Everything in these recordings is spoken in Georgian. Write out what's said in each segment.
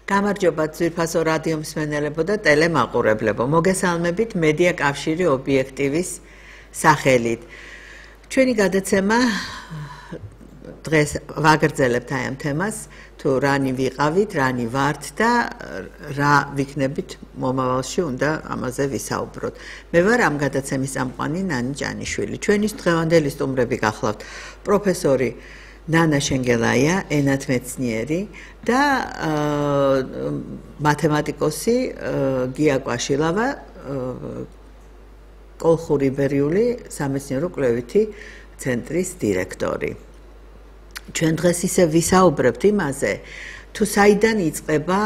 გამარჯობა ძვირფასო რადიო მსმენელებო და ტელემაყურებლებო. მოგესალმებით მედია კავშირი ობიექტივის სახელით. ჩვენი გადაცემა დღეს ვაგრძელებთ აი ამ თემას, თუ რანი ვიყავით, რანი ვართ და რა ვიქნებით მომავალში უნდა ამაზე ვისაუბროთ. მე ვარ ამ გადაცემის წამყვანი ნანი ჭანიშვილი. ჩვენის დღევანდელი სტუმრები გახლავთ პროფესორი ნანა შენგელაია, ენათმეცნიერი და მათემატიკოსი გია კვაშილავა, კოლხური იბერიული სამეცნიერო კვლევითი ცენტრის დირექტორი. ჩვენ დღეს ისე ვისაუბრებთ იმაზე, თუ საიდან იწყება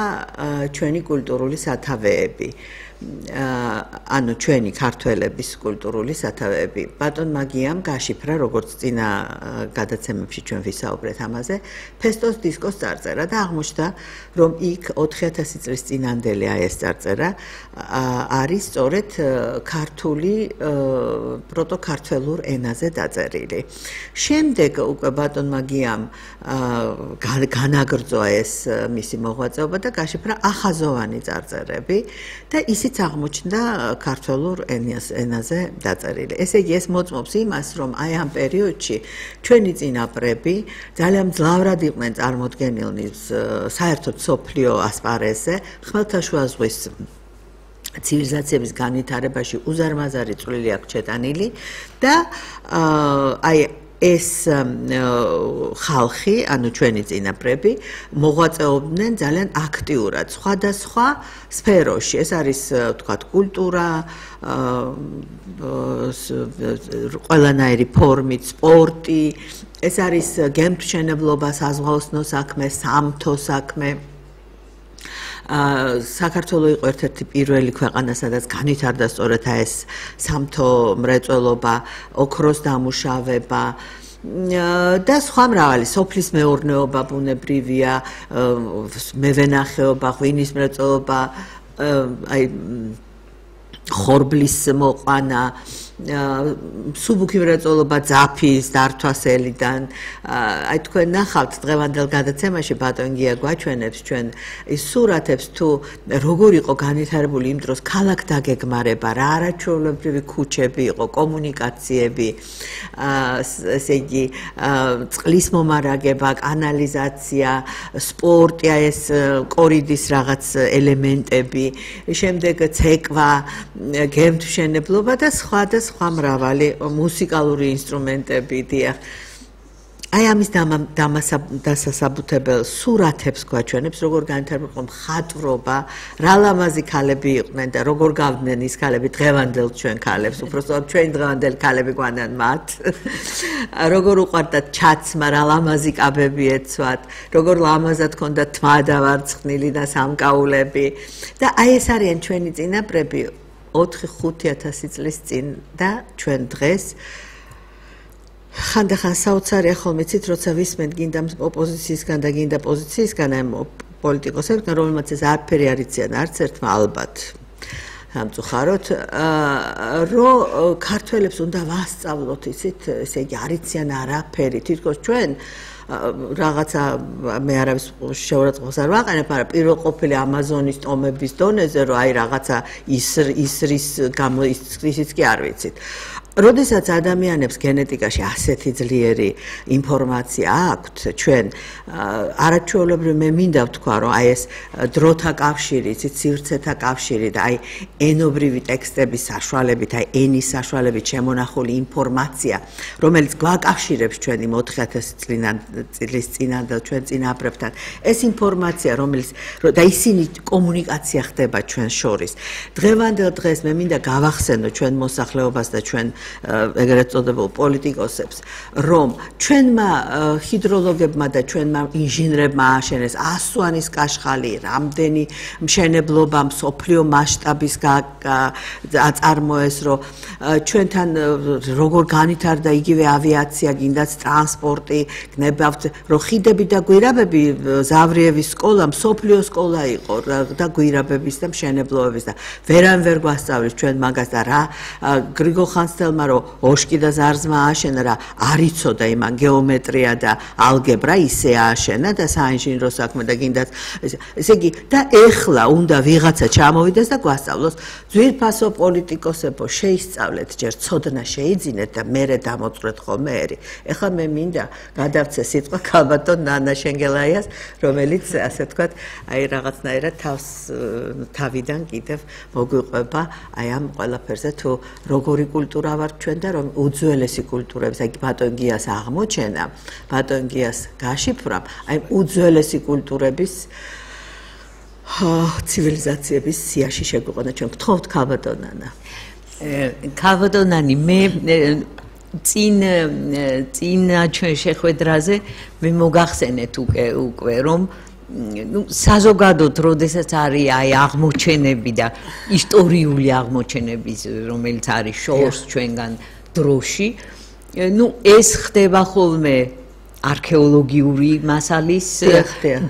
ჩვენი კულტურული სათავეები. ანუ ჩვენი ქართველების კულტურული სათავეები. ბატონ მაგიამ გაშიფრა, როგორც წინა გადაცემებში ჩვენ ვისაუბრეთ ამაზე, ფესტოს დისკოს წარწერა და აღმოჩნდა, რომ იქ 4000 წლის წინანდელი ეს წარწერა არის სწორედ ქართული პროტოქართველურ ენაზე დაწერილი. შემდეგ უკვე ბატონ მაგიამ განაგრძო ეს მისი მოღვაწეობა და გაშიფრა ახაზოვანი წარწერები და ისიც აღმოჩნდა ქართულ ენაზე დაწერილი. ესე იგი, ეს მოწმობს იმას, რომ აი ამ პერიოდში ჩვენი წინაპრები ძალიან მძლავრად იყვნენ წარმოდგენილნი საერთოდ მსოფლიო ასპარეზზე, ხმელთაშუა ზღვის ცივილიზაციების განვითარებაში უზარმაზარი წვლილი აქვს ჩეტანილი და აი ეს ხალხი, ანუ ჩვენი წინაპრები, მოღვაწეობდნენ ძალიან აქტიურად სხვადასხვა სფეროში. ეს არის, ვთქვათ, კულტურა, ყველანაირი ფორმით, სპორტი, ეს არის გემთმშენებლობა, საზღვაოსნო საქმე, სამთო საქმე. საქართველო იყო ერთ-ერთი პირველი ქვეყანა, სადაც განვითარდა სწორედ ეს სამთო მრეწველობა, ოქროს დამუშავება და სხვა მრავალი, სოფლის მეურნეობა ბუნებრივია, მევენახეობა, ღვინის მრეწველობა, აი ხორბლის მოყვანა, სუბუქი მრეწველობა ძაფის დართვასელიდან. აი თქვენ ნახავთ დღევანდელ გადაცემაში ბატონ გია გვაჩვენებს ჩვენ ის სურათებს, თუ როგორ იყო განვითარებული იმ დროს ქალაქ დაგეგმარება, რა არაჩვეულებრივი ქუჩები იყო, კომუნიკაციები, ესე იგი წყლის მომარაგება, კანალიზაცია, სპორტი, ეს კორიდის რაღაც ელემენტები, შემდეგ ცეკვა, გემთმშენებლობა და სხვა მრავალი მუსიკალური ინსტრუმენტები დიახ. აი ამის დასასაბუთებელ სურათებს გვაჩვენებს, როგორ განვითარდება მხატვრობა, რა ლამაზი ქალები იყვნენ და როგორ გავდნენ ის ქალები დღევანდელ ჩვენ ქალებს, უბრალოდ ჩვენ დღევანდელ ქალები გვანან მათ. როგორ უყვარდათ ჩაცმა, რა ლამაზი კაბები ეცვათ, როგორ ლამაზად ჰქონდათ თმა დავარცხნილი და სამკაულები და აი ეს არიან ჩვენი წინაპრები 4-5000 წლის წინ და ჩვენ დღეს ხანდახან საოცარია ხოლმე იცით, როცა ვისმენთ გინდა ოპოზიციისგან და გინდა პოზიციისგან ამ პოლიტიკოსებთან, რომელმაც ეს არაფერი არ იციან, არც ერთმა ალბათ სამწუხაროდ, რომ ქართველებს უნდა ვასწავლოთ, იცით, ესე იგი არ იციან არაფერი, თითქოს ჩვენ რაღაცა მე არავის შეურაცხყოფას არ ვაყენებ, მაგრამ პირველყოფილი ამაზონის ტომების დონეზე, რომ აი რაღაცა ისრის გამო ისიც კი არ ვიცით. როდესაც ადამიანებს გენეტიკაში ასეთი ძლიერი ინფორმაცია აქვთ, ჩვენ არაჩვეულებრივ მე მინდა ვთქვა, რომ აი ეს დროთა კავშირი, სივრცეთა კავშირი და აი ენობრივი ტექსტების საშუალებით, აი ენის საშუალებით შემონახული ინფორმაცია, რომელიც გვაკავშირებს ჩვენი 4000 წლის წინანდელ ჩვენ წინაპრებთან, ეს ინფორმაცია, რომელიც და ისინი კომუნიკაცია ხდება ჩვენ შორის. დღევანდელ დღეს მე მინდა გავახსენო ჩვენ მოსახლეობას და ჩვენ ეგრეთ წოდებულ პოლიტიკოსებს, რომ ჩვენმა ჰიდროლოგებმა და ჩვენმა ინჟინრებმა ააშენეს 100 სვანის კაშხალი, რამდენი მშენებლობა მსოფლიო მასშტაბის აწარმოეს, რომ ჩვენთან როგორ განვითარდა იგივე ავიაცია, გინდაც ტრანსპორტი, გნებავთ, რომ ხიდები და გვირაბები, ზავრიევის სკოლა, მსოფლიო სკოლა იყო და გვირაბების და მშენებლობების და ვერან ვერ გვასწავლის ჩვენ მაგას და რა გრიგოლ ხანძთელმა მშობელმა რომ ოშკი და ზარზმა ააშენა რა არ იცოდა იმან გეომეტრია და ალგებრა ისე ააშენა და საინჟინრო საქმე და გინდათ ესე იგი და ეხლა უნდა ვიღაცა ჩამოვიდეს და გვასწავლოს ძვირფასო პოლიტიკოსებო შეისწავლეთ ჯერ ცოდნა შეიძინეთ და მერე დამოწვრეთ ხოლმე ერი ეხლა მე მინდა გადავცე სიტყვა ქალბატონ ნანა შენგელაიას რომელიც ასე ვთქვათ აი რაღაცნაირად თავიდან კიდევ მოგვიყვება აი ამ ყველაფერზე თუ როგორი კულტურა ვარ ჩვენ და რომ უძველესი კულტურების აი ბატონ გიას აღმოჩენა ბატონ გიას გაშიფრვა აი უძველესი კულტურების ცივილიზაციების სიაში შეგვიყვანა ჩვენ გთხოვთ ქალბატონ ნანა ქალბატონანი მე წინა ჩვენ შეხვედრაზე მე მოგახსენეთ უკვე რომ საზოგადოდ როდესაც არის აი აღმოჩენები და ისტორიული აღმოჩენები რომელიც არის შორს ჩვენგან დროში ეს ხდება ხოლმე არქეოლოგიური მასალის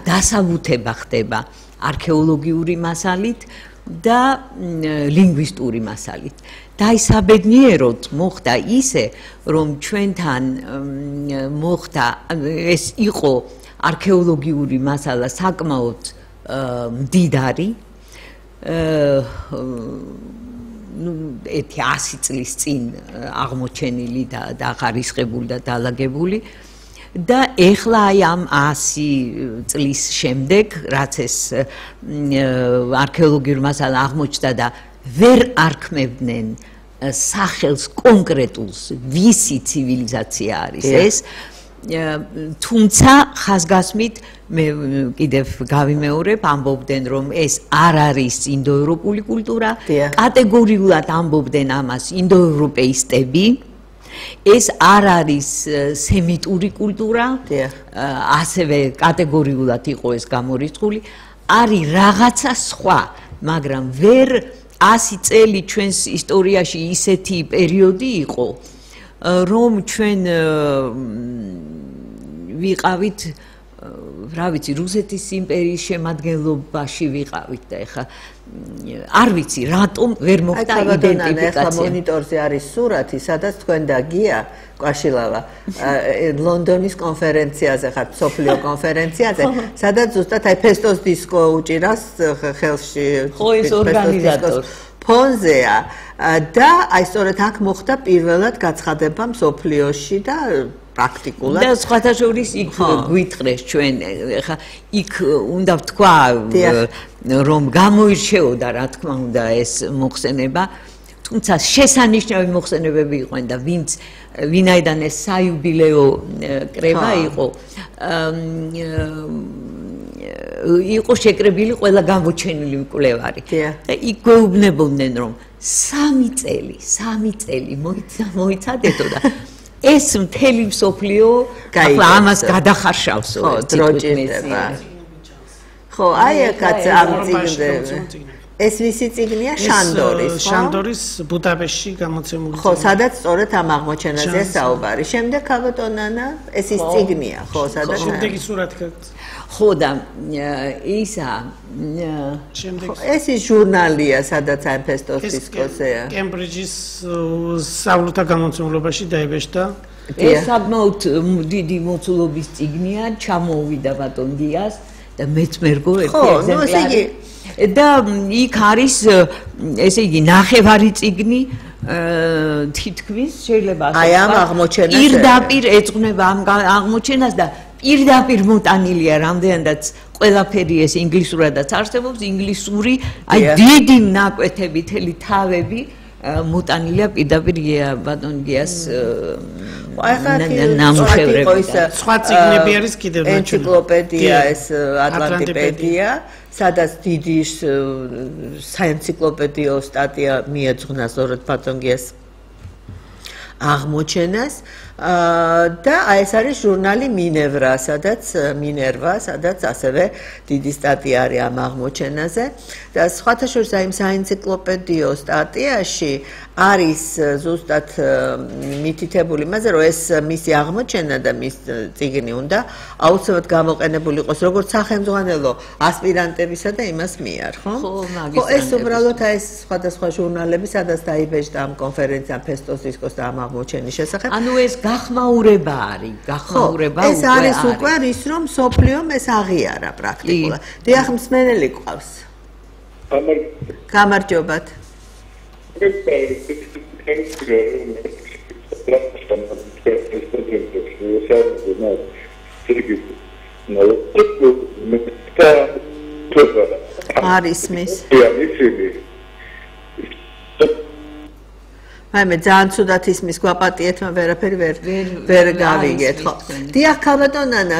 დასაბუთება ხდება არქეოლოგიური მასალით და ლინგვისტური მასალით და ის საბედნიეროდ მოხდა ისე რომ ჩვენთან მოხდა ეს იყო არქეოლოგიური მასალა საკმაოდ მდიდარი ერთი 100 წლის წინ აღმოჩენილი და დახარისხებული და დალაგებული და ეხლა აი ამ 100 წლის შემდეგ რაც ეს არქეოლოგიური მასალა აღმოჩნდა და ვერ არქმევდნენ სახელს კონკრეტულს ვისი ცივილიზაცია არის ეს თუმცა ხაზგასმით მე კიდევ გავიმეორებ ამბობდნენ რომ ეს არ არის ინდოევროპული კულტურა კატეგორიულად ამბობდნენ ამას ინდოევროპეისტები ეს არ არის სემიტური კულტურა ასევე კატეგორიულად იყო ეს გამორიცხული არის რაღაცა სხვა მაგრამ ვერ 100 წელი ჩვენს ისტორიაში ისეთი პერიოდი იყო რომ ჩვენ ვიყავით რა ვიცი რუსეთის იმპერიის შემადგენლობაში ვიყავით და ეხლა არ ვიცი რატომ ვერ მოხდა იდენტიფიკაცია ეხლა მონიტორზე არის სურათი სადაც თქვენ და გია კვაშილავა ლონდონის კონფერენციაზე ხართ სოფლიო კონფერენციაზე სადაც ზუსტად აი ფესტოს დისკო უჭირავს ხელში ხო ეს ორგანიზატორი ფონზეა და აი სწორედ აქ მოხდა პირველად გაცხადება მსოფლიოში და პრაქტიკულად და სხვათა შორის იქ გვითხრეს ჩვენ ხა იქ უნდა ვთქვა რომ გამოირჩეოდა რა თქმა უნდა ეს მოხსენება თუმცა შესანიშნავი მოხსენებები იყვნენ და ვინაიდან ეს საიუბილეო კრება იყო შეკრებილი ყველა გამოჩენილი მკვლევარი და იქ გვეუბნებოდნენ რომ 3 წელი მოიცადეთო და ეს მთელი მსოფლიო ახლა ამას გადახარშავსო დროჭირდება ხო აი აქაც ამ წიგნზე ეს ვისი წიგნია შანდორის ბუდაპეშტში გამოცემული ხო სადაც სწორედ ამ აღმოჩენაზე საუბარი შემდეგ ქალბატონ ნანა ეს ის წიგნია ხო სადაც შემდეგი სურათი ხო და ისა ეს ის ჟურნალია სადაც ამ ფესტოს დისკოსია კემბრიჯის სწავლულთა გამომცემლობაში დაიბეჭდა ეს საკმაოდ დიდი მოცულობის წიგნია ჩამოვიდა ბატონ გიას და მეც მერგო ერთი ეგზემპლარი და იქ არის ესე იგი ნახევარი წიგნი თითქმის შეიძლება აი ამ აღმოჩენას პირდაპირ ეძღვნება ამ აღმოჩენას და პირდაპირ მოტანილია რამდენადაც ყველაფერი ეს ინგლისურადაც არსებობს ინგლისური აი დიდი ნაკვეთები თელი თავები მოტანილია პირდაპირ ბატონ გიას ნამუშევრები სხვა წიგნები არის კიდევ ენციკლოპედია ეს ატლანტიპედია სადაც დიდი საენციკლოპედიო სტატია მიეძღვნა სწორედ ბატონ გიას აღმოჩენას და ეს არის ჟურნალი მინევრა, სადაც ასევე დიდი სტატია არის ამ აღმოჩენაზე და სხვათა შორის აი საენციკლოპედიო სტატიაში არის ზუსტად მითითებული იმაზე, რომ ეს მისი აღმოჩენა და მის წიგნი უნდა აუცილებლად გამოყენებული იყოს როგორც სახელმძღვანელო ასპირანტებისა და იმას მიერ, ხო? ხო, ეს უბრალოდ ეს სხვადასხვა ჟურნალები, სადაც დაიბეჭდა ამ კონფერენციამ ფესტოს დისკოს და ამ აღმოჩენის შესახებ. ანუ ეს გახმაურება არის, გახმაურება უკვე არის. ეს არის უკვე ის, რომ სოფლიომ ეს აღიარა პრაქტიკულად. დიახ, მსმენელი ყავს. გამარჯობათ. არის მის. მე ძალიან ცუდად ისმის გვაპატიეთ, მაგრამ ვერაფერი ვერ გავიგეთ, ხო. დიახ, ქაბატონანა,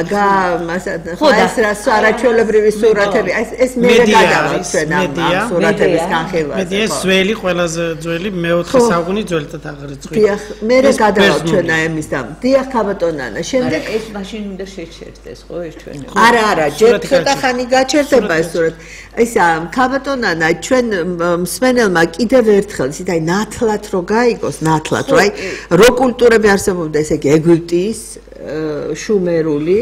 ხო ეს რას არაჩვეულებრივი სურათები, ეს მე გადავარ ჩვენ ამ სურათების განხილვაზე. მე ეს ძველი, ყველაზე ძველი მე-4 საუკუნის ძველთან აღრიცხვის. დიახ, მე გადავარ ჩვენ ამის და დიახ, ქაბატონანა, შემდეგ ეს მაშინ უნდა შეჩერდეს, ხო ეს ჩვენ. არა, ჯერ ცოტა ხანი გაჩერდება ეს სურათი. ისა ქაბატონანა, ჩვენ მსმენელმა კიდევ ერთხელ ისე აი ნათლად რო გაიგოს ნათლად, რა რო კულტურები არსებობდა, ესე იგი ეგვიპტის, შუმერული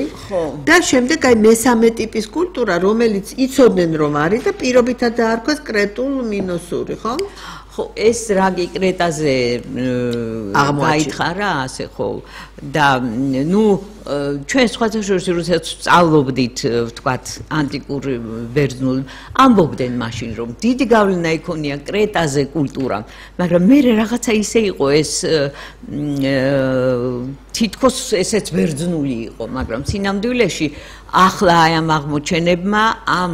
და შემდეგ აი მესამე ტიპის კულტურა, რომელიც იცოდნენ რომ არის და პირობითად დაარქვეს კრეტულ-მინოსური, ხო? ხო, ეს რაგი კრეტაზე გაითხარა, ასე ხო. და ნუ ჩვენ სხვათა შორის როდესაც სწავლობდით, ვთქვათ, ანტიკურ ბერძნულ, ამბობდნენ მაშინ, რომ დიდი გავლენა იქონია კრეტაზე კულტურამ, მაგრამ მე რაღაცა ისე იყო ეს თითქოს ესეც ბერძნული იყო, მაგრამ სინამდვილეში ახლა აი ამ აღმოჩენებმა ამ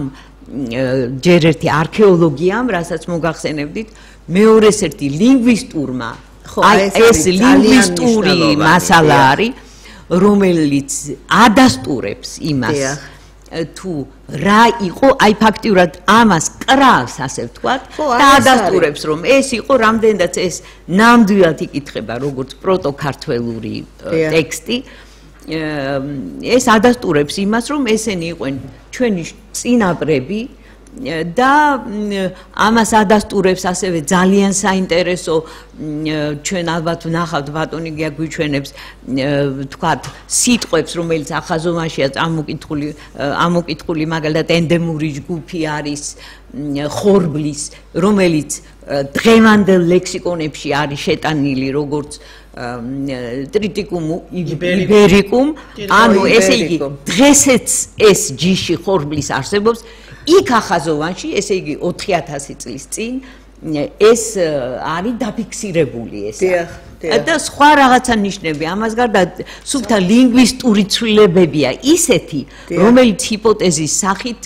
ჯერ ერთი არქეოლოგიამ, რასაც მოგახსენებდით, მეორეს ერთი ლინგვისტურმა, აი ეს ლინგვისტური მასალა არის, რომელიც ადასტურებს იმას, თუ რა იყო, აი ფაქტიურად ამას კრავს, ასე ვთქვათ, და ადასტურებს, რომ ეს იყო რამდენადაც ეს ნამდვილად იკითხება, როგორც პროტოქართველური ტექსტი. ეს ადასტურებს იმას, რომ ესენი იყვნენ ჩვენი წინაპრები და ამას ადასტურებს ასევე ძალიან საინტერესო ჩვენ ალბათ ვნახავთ ბატონი გიაგვიჩვენებს თქვათ სიტყვებს რომელიც ახაზომაშია ამოკითხული მაგალითად ენდემური ჯგუფი არის ხორბლის რომელიც დღევანდელ ლექსიკონებში არის შეტანილი როგორც ტრიტიკუმ იბერიკუმ ანუ ესე იგი დღესაც ეს ჯიში ხორბლის არსებობს იქ ახაზოვანში ესე იგი 4000 წლის წინ ეს არის დაფიქსირებული ესა და სხვა რაღაცა ნიშნები ამას გარდა სულთა ლინგვისტური ცვლილებებია ისეთი რომელიც ჰიპოთეზის სახით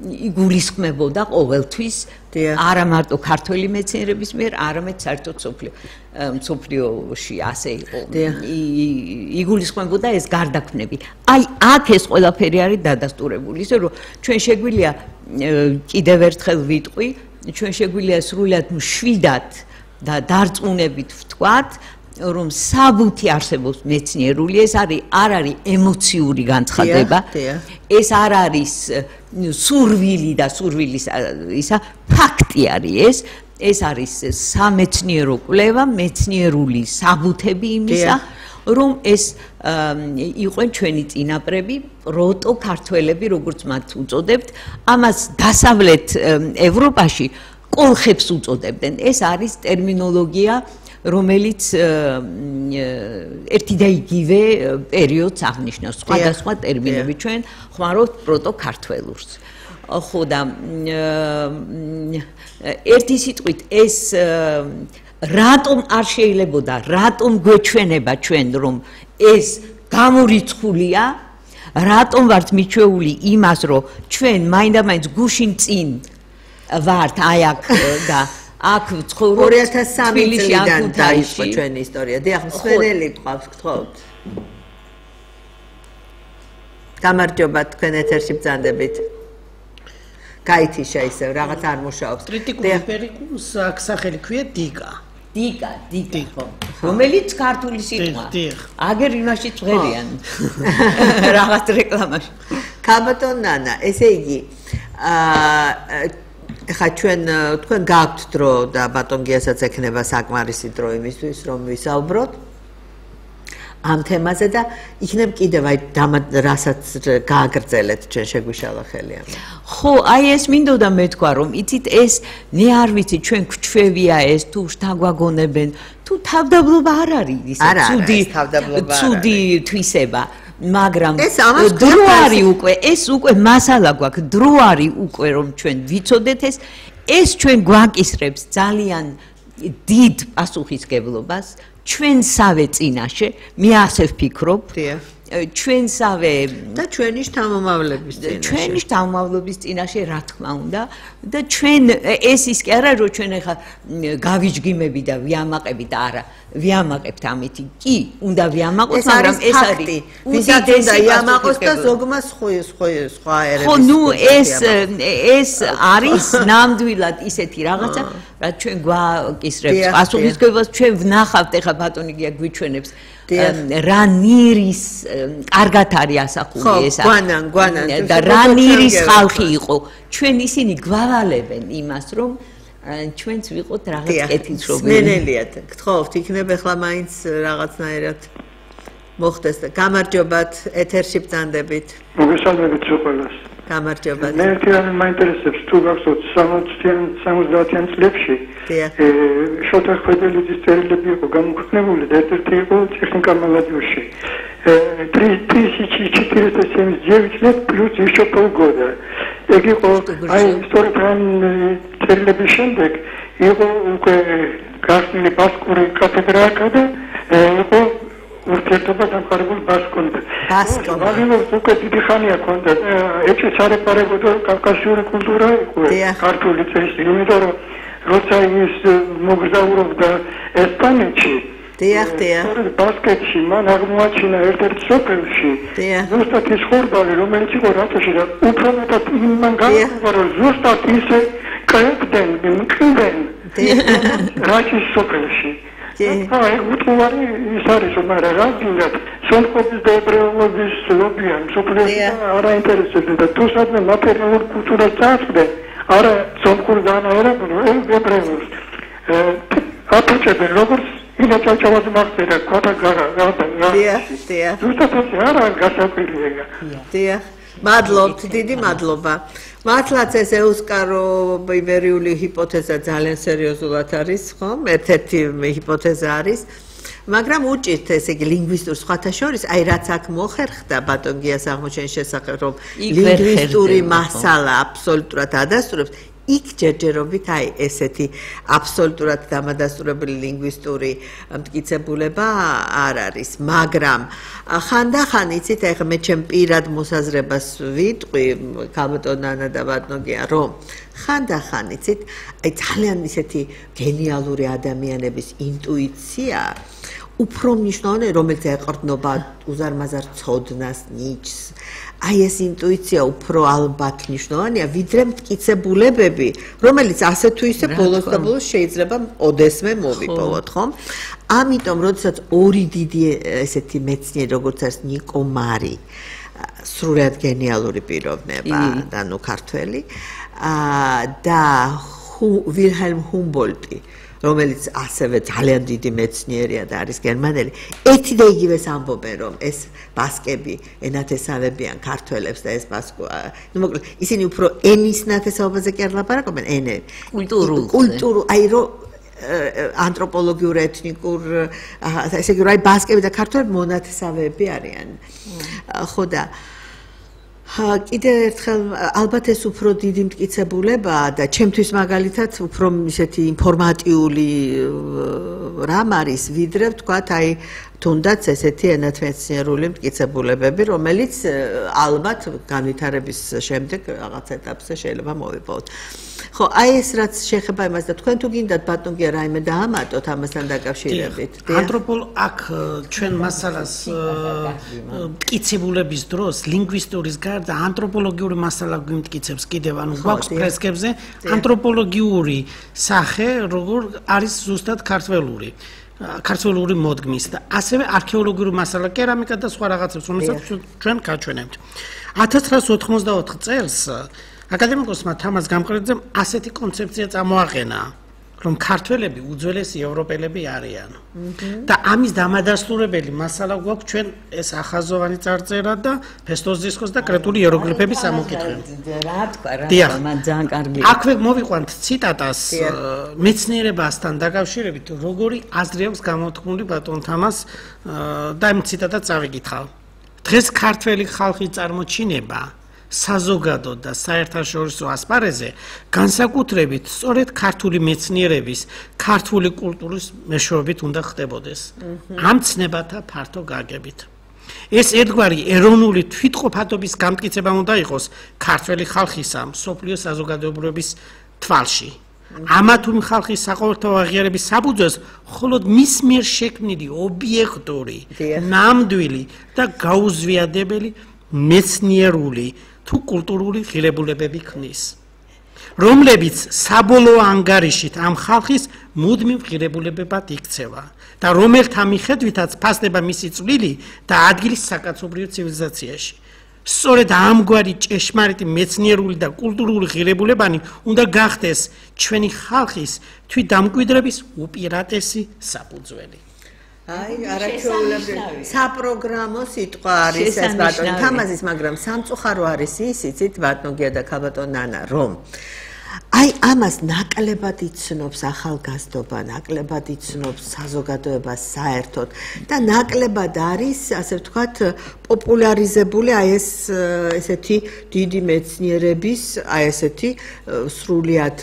იგულისხმებოდა ყოველთვის არა მარტო ქართველი მეცნიერების მიერ არამედ საერთოდ მსოფლიოში ასე იყო იგულისხმებოდა ეს გარდაქმნები აი აქ ეს ყველაფერი არის დადასტურებული ისე რომ ჩვენ შეგვიძლია კიდევ ერთხელ ვიტყვი ჩვენ შეგვიძლია სრულად მშვიდად და დარწმუნებით ვთქვათ რომ საბუთი არსებობს მეცნიერული ეს არ არის ემოციური განცხადება ეს არ არის სურვილი და სურვილის ისა ფაქტი არის ეს არის სამეცნიერო კვლევა მეცნიერული საბუთები იმისა რომ ეს იყვნენ ჩვენი წინაპრები პროტო-ქართველები როგორც მათ უწოდებთ ამას დასავლეთ ევროპაში კოლხებს უწოდებდნენ ეს არის ტერმინოლოგია რომელიც ერთი და იგივე პერიოდს აღნიშნავს სხვადასხვა ტერმინები ჩვენ ხმარობთ პროტო-ქართველურს ხო და ერთი სიტყვით ეს რატომ არ შეიძლებოდა რატომ გვეჩვენება ჩვენ რომ ეს გამორიცხულია რატომ ვართ მიჩვეული იმას რომ ჩვენ მაინდა-მაინც გუშინ წინ ვართ აი აქ და აქ ცხოვრობ 2003 წლიდან დაიწყო ჩვენი ისტორია. დიახ, მსმენელი გყავს, გთხოვთ. გამარჯობა, თქვენ ეთერში ბრძანდებით. გაითიშა ისევ, რაღაც არ მუშაობს. ტრიტიკუმ იბერიკუმს აქ სახელი ქვია დიგა. დიკა ხო რომელიც ქართული სიტყვა აგერ იმაში წვერიან რაღაც რეკლამაში ქალბატონ ნანა ესე იგი ხა თქვენ გაქვთ დრო და ბატონ გიასაც ექნება საკმარისი დრო იმისთვის რომ ვისაუბროთ ამ თემაზე და იქნებ კიდევ აი რასაც გააგრძელეთ ჩვენ შეგვიშალა ხელი ამ ხო აი ეს მინდოდა მეთქვა რომ იცით ეს მე არ ვიცი ჩვენ გვჩვევია ეს თუ შთაგვაგონებენ თუ თავდაბლობა არ არის ცუდი თვისება მაგრამ დრო არის უკვე ეს უკვე მასალა გვაქვს დრო არის უკვე რომ ჩვენ ვიცოდეთ ეს ჩვენ გვაკისრებს ძალიან დიდ პასუხისგებლობას ჩვენსავე წინაშე მე ასე ვფიქრობ ჩვენსავე და ჩვენი შთამომავლობის წინაშე რა თქმა უნდა და ჩვენ ეს ის კი არა რომ ჩვენ ახლა გავიჯგიმები და ვიამაყებით არა ვიამაყებთ ამითი კი უნდა ვიამაყოთ მაგრამ ეს არის ვისაც უნდა იამაყოს და ზოგმა სხვა ერების ხო ნუ ეს არის ნამდვილად ისეთი რაღაცა რაც ჩვენ გვაკისრებს პასუხისგებლობას ჩვენ ვნახავთ ახლა ბატონი გია გვიჩვენებს რა ნირის კარგად არის ასახული ეს და რა ნირის ხალხი იყო ჩვენ ისინი გვავალებენ იმას რომ ჩვენც ვიყოთ რაღაც კეთილშობილი მენელიათ გთხოვთ იქნებ ახლა მაინც რაღაცნაირად მოხდეს და გამარჯობათ ეთერში ბრძანდებით მოგესალმებით ყველას გამარჯობათ მე ერთიანი მაინტერესებს თუ გახსოვთ 70-იან წლებში შოთა ხვედელიძის წერილები იყო გამოქვეყნებული და ერთ-ერთი იყო ტექნიკა მალადიოში 3479 плюс еще полгода ეგ იყო აი სწორედ ამ წერილების შემდეგ იყო უკვე გახსნილი ბასკური კათედრა და იყო ურთიერთობა დამყარებული ბასკონდა. მაგალითად, უკვე დიდი ხანია ქონდა ეჭვი სარეპარებოდა კავკასიური კულტურა იყო ქართული წესი, იმიტომ რომ როცა ის მოგზაურობდა ესპანეთში ბასკეთში მან აღმოაჩინა ერთ-ერთ სოფელში ზუსტად ის ხორბალი, რომელიც იყო რატოში და უფრო მეტად იმან გამოგვა, რომ ზუსტად ისე კრებდნენ, მკრიბენ რაჭის სოფელში. აი, უთუარი ის არის, მაგრამ რა გინდათ, სომხობის და ებრაელობის ლობიან, სოფლებში არ აინტერესებდა და თუ სადმე მატერიალურ კულტურას წააწყდნენ, არა სომხურ განაერებულ, ებრაელებს. აპუჩებენ, როგორც ინა ჭავჭავაძე მახსენდა, ქოთა გარა. ზუსტად ასე არა გასაკვირი ეგა. დიახ. მადლობთ, დიდი მადლობა. მართლაც ეს ეუსკარო იბერიული ჰიპოთეზა ძალიან სერიოზულად არის, ხო? ერთ-ერთი ჰიპოთეზა არის. მაგრამ უჭირთ ესე იგი ლინგვისტურ სხვათა შორის, აი რაც აქ მოხერხდა ბატონ გიას აღმოჩენის შესახებ, რომ ლინგვისტური მასალა აბსოლუტურად ადასტურებს იქ ჯერჯერობით აი ესეთი აბსოლუტურად დამადასტურებელი ლინგვისტური მტკიცებულება არ არის, მაგრამ ხანდახან იცით ახლა მე ჩემ პირად მოსაზრებას ვიტყვი ქალბატონ ნანა და ბატონ გია რომ ხანდახან იცით აი ძალიან ისეთი გენიალური ადამიანების ინტუიცია უფრო მნიშვნელოვანია რომელიც ეყრდნობა უზარმაზარ ცოდნას ნიჭს აი ეს ინტუიცია უფრო ალბათ მნიშვნელოვანია ვიდრე მტკიცებულებები რომელიც ასე თუ ისე ბოლოს და ბოლოს შეიძლება ოდესმე მოვიპოვოთ ხომ ამიტომ როდესაც ორი დიდი ესეთი მეცნიერი როგორც არის ნიკო მარი სრულად გენიალური პიროვნება და ნუ ქართველი და ვილჰელმ ჰუმბოლტი რომელიც ასევე ძალიან დიდი მეცნიერია და არის გერმანელი ერთი და იგივეს ამბობენ რომ ეს ბასკები ენათესავებიან ქართველებს და ეს ბასკო ნუ მოკლედ ისინი უფრო ენის ნათესაობაზე კი არ ლაპარაკობენ კულტურულ აი რომ ანთროპოლოგიურ ეთნიკურ ესე იგი რომ აი ბასკები და ქართველები მონათესავეები არიან ხო და კიდევ ერთხელ ალბათ ეს უფრო დიდი მტკიცებულებაა და ჩემთვის მაგალითად უფრო ისეთი ინფორმატიული რამ არის ვიდრე ვთქვათ აი თუნდაც ესეთი ენათმეცნიერული მტკიცებულებები რომელიც ალბათ განვითარების შემდეგ რაღაც ეტაპზე შეიძლება მოვიპოვოთ ხო, აი ეს რაც შეეხება იმას და თქვენ თუ გინდათ ბატონ გია რაიმე დაამატოთ ამასთან დაკავშირებით. აქ ჩვენ მასალას მტკიცებულების დროს ლინგვისტურის გარდა ანთროპოლოგიური მასალა გვიმტკიცებს კიდევ, ანუ გვაქვს ფრესკებზე ანთროპოლოგიური სახე, როგორ არის ზუსტად ქართველური მოდგმის და ასევე არქეოლოგიური მასალა, კერამიკა და სხვა რაღაცებს, რომელსაც ჩვენ გავჩვენებთ. 1994 წელს აკადემიკოსმა თამაზ გამყრელიძემ ასეთი კონცეფცია წამოაყენა, რომ ქართველები უძველესი ევროპელები არიან. და ამის დამადასტურებელი მასალა გვაქვს ჩვენ ეს ახაზოვანი წარწერა და ფესტოზისკოს და კრეტული იეროგლიფების სამოკითხები. რა თქვა, რა მან ძალიან კარგი. აქვე მოვიყვანთ ციტატას მეცნიერებასთან დაკავშირებით, როგორი აზრი აქვს გამოთქმული ბატონ თამაზ და იმ ციტატას წავიკითხავ. დღეს ქართველი ხალხის წარმოჩინება საზოგადო და საერთაშორისო ასპარეზზე განსაკუთრებით სწორედ ქართული მეცნიერების, ქართული კულტურის მეშვეობით უნდა ხდებოდეს. ამ ცნებათა ფართო გაგებით. ეს ერთგვარი ეროვნული თვითყოფადობის გამტკიცება უნდა იყოს ქართველი ხალხისა, მსოფლიო საზოგადოებრივების თვალში. ამა თუ იმ ხალხის საყოველთაო აღიარების საფუძველს მხოლოდ მის მიერ შექმნილი ობიექტური, ნამდვილი და გაუზვიადებელი მეცნიერული თუ კულტურული ღირებულებები ქმნის, რომლებიც საბოლოო ანგარიშით ამ ხალხის მუდმივ ღირებულებებად იქცევა და რომელთა მიხედვითაც ფასდება მისი წვლილი და ადგილი საკაცობრიო ცივილიზაციაში. სწორედ ამგვარი ჭეშმარიტი მეცნიერული და კულტურული ღირებულებანი უნდა გახდეს ჩვენი ხალხის თვითდამკვიდრების უპირატესი საფუძველი. აი, არაჩვეულებრივი საპროგრამო სიტყვა არის ეს ბატონ თამაზის, მაგრამ სამწუხარო არის ისიც ბატონ გია და ქალბატონ ნანა, რომ აი ამას ნაკლებად იცნობს ახალგაზრდობა, ნაკლებად იცნობს საზოგადოება საერთოდ და ნაკლებად არის, ასე ვთქვათ, პოპულარიზებული აი ეს ესეთი დიდი მეცნიერების, აი ესეთი სრულიად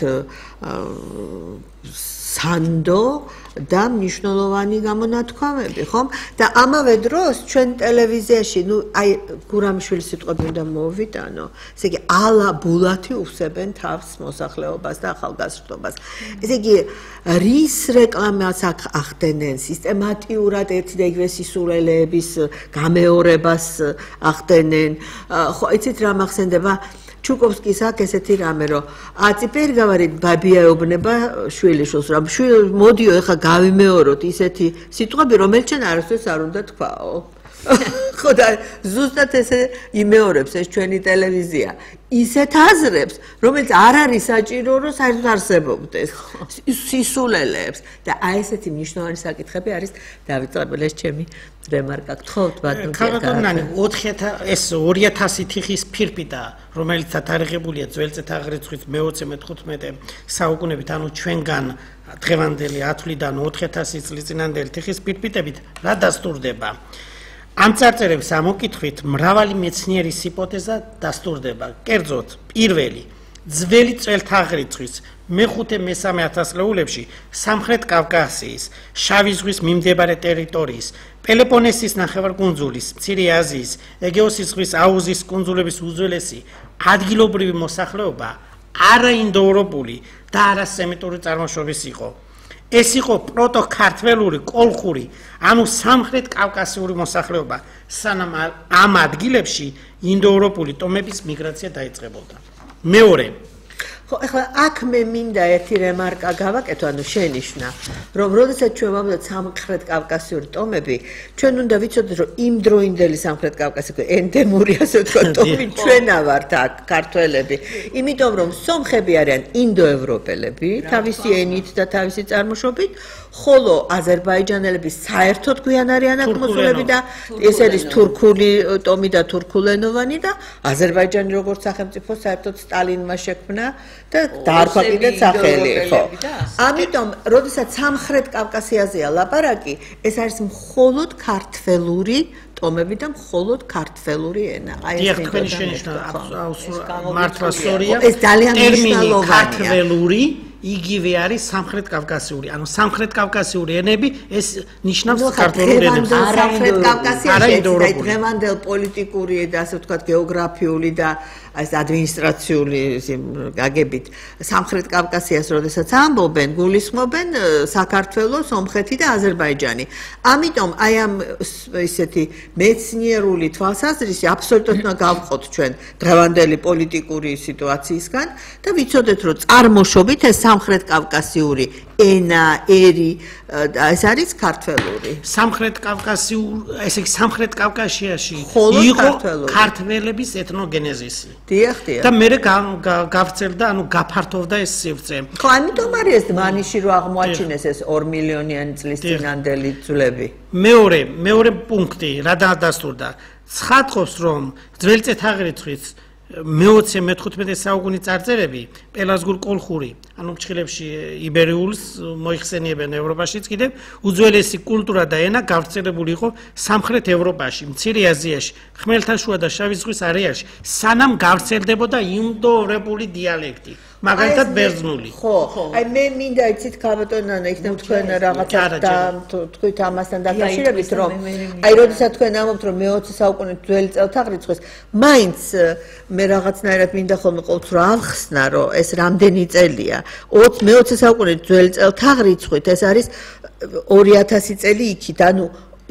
სანდო და მნიშვნელოვანი გამონათქვამები, ხომ? და ამავე დროს ჩვენ ტელევიზიაში, აი გურამიშვილის სიტყვები უნდა მოვიტანო, ესე იგი ალა-ბულათი უსებენ თავს მოსახლეობას და ახალგაზრდობას. ესე იგი რის რეკლამას ახდენენ, სისტემატიურად ერთი და იგივე სისულელეების გამეორებას ახდენენ. ხო, იცით რა მახსენდება? ჩუკოვსკის აქ ესეთი რამე, რომ აწიპერი გავარით ბაბია ეუბნება შვილიშვილს, რომ შვილი მოდიო ეხა გავიმეოროთ ისეთი სიტყვები, რომელიც ჩვენ არასდროს არ უნდა თქვაო. ხო და ზუსტად ესე იმეორებს ეს ჩვენი ტელევიზია. ისეთ აზრებს, რომელიც არ არის საჭირო, რომ საერთოდ არსებობდეს. სისულელეებს და აი ესეთი მნიშვნელოვანი საკითხები არის დავიწყებული ეს ჩემი რემარკა. გთხოვთ ბატონ. ქალბატონანი 2000 თიხის ფირფიტა, რომელიც დათარიღებულია ძველი წელთაღრიცხვის მე-20-მე-15 საუკუნეებით, ანუ ჩვენგან დღევანდელი 10-დან 4000 წლის წინანდელი თიხის ფირფიტებით რა დასტურდება? ამ წარწერების ამოკითხვით მრავალი მეცნიერის ჰიპოთეზა დასტურდება. კერძოდ, პირველი, ძველი წელთაღრიცხვის მე-5-მე-3 ათასწლეულებში სამხრეთ კავკასიის, შავი ზღვის მიმდებარე ტერიტორიის, პელოპონესის ნახევარკუნძულის, მცირე აზიის, ეგეოსის ზღვის აუზის კუნძულების უძველესი ადგილობრივი მოსახლეობა არაინდოევროპული და არასემიტური წარმოშობის იყო. ეს იყო პროტოქართველური კოლხური, ანუ სამხრეთ კავკასიური მოსახლეობა, სანამ ამ ადგილებში ინდოევროპული ტომების მიგრაცია დაიწყებოდა. მეორე, ხო, ახლა აქ მე მინდა ერთი რემარკა გავაკეთო, ანუ შენიშნა, რომ როდესაც ჩვენ ვამბობთ სამხრეთ კავკასიური ტომები, ჩვენ უნდა ვიცოდეთ, რომ იმ დროინდელი სამხრეთ კავკასიური ენდემური, ასე ვთქვათ, ტომი ჩვენა ვართ აქ ქართველები, იმიტომ რომ სომხები არიან ინდოევროპელები, თავისი ენით და თავისი წარმოშობით, ხოლო აზერბაიჯანელები საერთოდ გვიან არიან აქ მოსულები და ეს არის თურქული ტომი და თურქულენოვანი და აზერბაიჯანი როგორც სახელმწიფო საერთოდ სტალინმა შექმნა და დაარქვა კიდე სახელი, ხო. ამიტომ, როდესაც სამხრეთ კავკასიაზეა ლაპარაკი, ეს არის მხოლოდ ქართველური ტომები და მხოლოდ ქართველური ენა. აი ეს თქვენი შენიშნა მართლა სწორია. ეს ძალიან ტერმინი მნიშვნელოვანია. ქართველური იგივე არის სამხრეთ კავკასიური. ანუ სამხრეთ კავკასიური ენები ეს ნიშნავს ქართულ ენებს. სამხრეთ კავკასიაში დღევანდელ პოლიტიკური და ასე ვთქვათ გეოგრაფიული და ეს ადმინისტრაციული გაგებით სამხრეთ კავკასიას როდესაც ამბობენ, გულისხმობენ საქართველოს, სომხეთი და აზერბაიჯანი. ამიტომ აი ამ ისეთი მეცნიერული თვალსაზრისი აბსოლუტურად უნდა გავყოთ ჩვენ დღევანდელი პოლიტიკური სიტუაციისგან და ვიცოდეთ რომ წარმოშობით ეს სამხრეთ კავკასიური ენა, ერი ეს არის ქართველური. სამხრეთ კავკასიაში იყო ქართველების ეთნოგენეზისი. დიახ. და მე გავრცელდა, ანუ გაფართოვდა ეს სივრცე. ხო, ამიტომ არის ეს მანიში რომ აღმოაჩინეს ეს 2 მილიონიანი წლის წინანდელი ძვლები. მეორე პუნქტი რა დაადასტურდა. ცხადყოფს რომ ძველი წეთაღრიცხვის მე-15 საუკუნის წარწერები პელაზგურ კოლხური, ანუ ფრჩხილებში იბერიულს მოიხსენიებენ ევროპაშიც კიდევ, უძველესი კულტურა და ენა გავრცელებული იყო სამხრეთ ევროპაში, მცირე აზიაში, ხმელთაშუა და შავი ზღვის არეალში, სანამ გავრცელდებოდა ინდოევროპული დიალექტი. მაგალითად ბერძნული. ხო, აი მე მინდა იცით ქალბატონანა, იქნებ თქვენ რაღაცა და თქვით ამასთან დაკავშირებით, რომ აი როდესაც თქვენ ამბობთ, რომ მე-20 საუკუნის ძველი წელთაღრიცხვის, მაინც მე რაღაცნაირად მინდა ხოლმე ყოველთვის რომ ავხსნა, რომ ეს რამდენი წელია. მე-20 საუკუნის ძველი წელთაღრიცხვით ეს არის 2000 წელი იქით, ანუ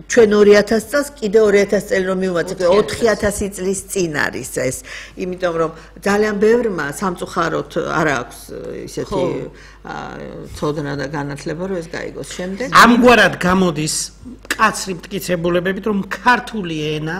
ჩვენ 2000 წელს კიდე 2000 წელი რომ მივაწევთ 4000 წლის წინ არის ეს იმიტომ რომ ძალიან ბევრმა სამწუხაროდ არ აქვს ისეთი ცოდნა და განათლება რომ ეს გაიგოს შემდეგ ამგვარად გამოდის მკაცრი მტკიცებულებებით რომ ქართული ენა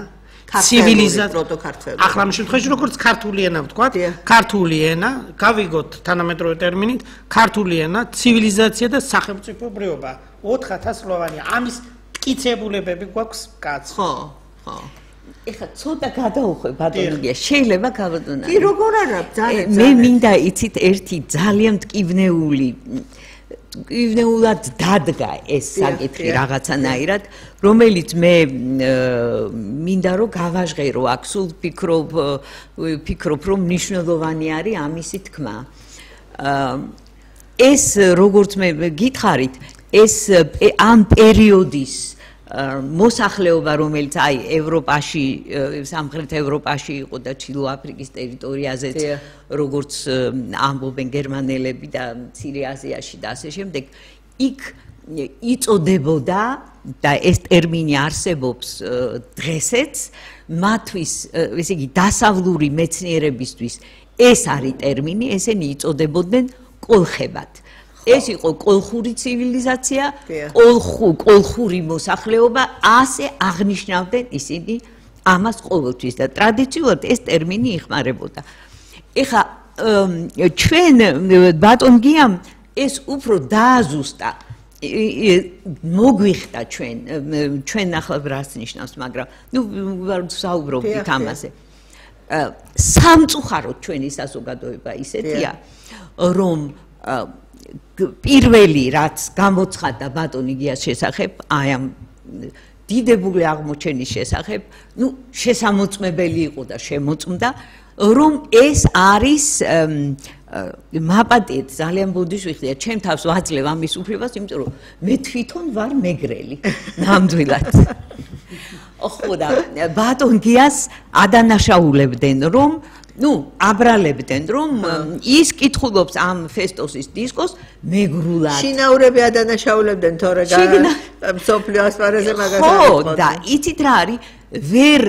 ცივილიზაცია პროტოქართველი ახლა ამ შემთხვევაში როგორც ქართული ენა ვთქვათ ქართული ენა გავიგოთ თანამედროვე ტერმინით ქართული ენა ცივილიზაცია და სახელმწიფობრიობა 4000 სლოვანია ამის მტკიცებულებები გვაქვს კაც. ხო. ეხლა ცოტა გადაუხვე ბატონია. შეიძლება გავადონა. კი როგორ არა ძალიან. მე მინდა იცით ერთი ძალიან მტკივნეულად დადგა ეს საკითხი რაღაცანაირად, რომელიც მე მინდა რომ გავაჟღერო აქ სულ ფიქრობ რომ მნიშვნელოვანი არის ამისი თქმა. ეს როგორც მე გითხარით ეს ამ პერიოდის მოსახლეობა რომელიც აი ევროპაში სამხრეთ ევროპაში იყო და ჩრდილო აფრიკის ტერიტორიაზეც როგორც ამბობენ გერმანელები და მცირე აზიაში და ასე შემდეგ იქ იწოდებოდა და ეს ტერმინი არსებობს დღესაც მათთვის ესე იგი დასავლური მეცნიერებისთვის ეს არის ტერმინი ესენი იწოდებოდნენ კოლხებად ეს იყო კოლხური ცივილიზაცია, კოლხური მოსახლეობა, ასე აღნიშნავდნენ ისინი ამას ყოველთვის და ტრადიციულად ეს ტერმინი იხმარებოდა. ეხლა ჩვენ ბატონ გიამ ეს უფრო დააზუსტა მოგვიხდა ჩვენ ახლა რას ნიშნავს, მაგრამ ნუ საუბრობთ ამაზე. სამწუხაროდ ჩვენი საზოგადოება ისეთია, რომ პირველი რაც გამოცხადდა ბატონი გიას შესახებ, აი ამ დიდებული აღმოჩენის შესახებ, ნუ შესამოწმებელი იყო და შემოწმდა, რომ ეს არის მაპატიეთ ძალიან ბოდიშვიხდია, ჩემ თავს ვაძლევ ამის უფლებას, იმიტომ რომ მე თვითონ ვარ მეგრელი, ნამდვილად. ხო და ბატონ გიას ადანაშაულებდნენ, რომ ნუ აბრალებდნენ რომ ის კითხულობს ამ ფესტოსის დისკოს მეგრულად. შინაურები ადანაშაულებდნენ თორე მსოფლიო ასპარეზზე მაგას ხო და იცით რა არის ვერ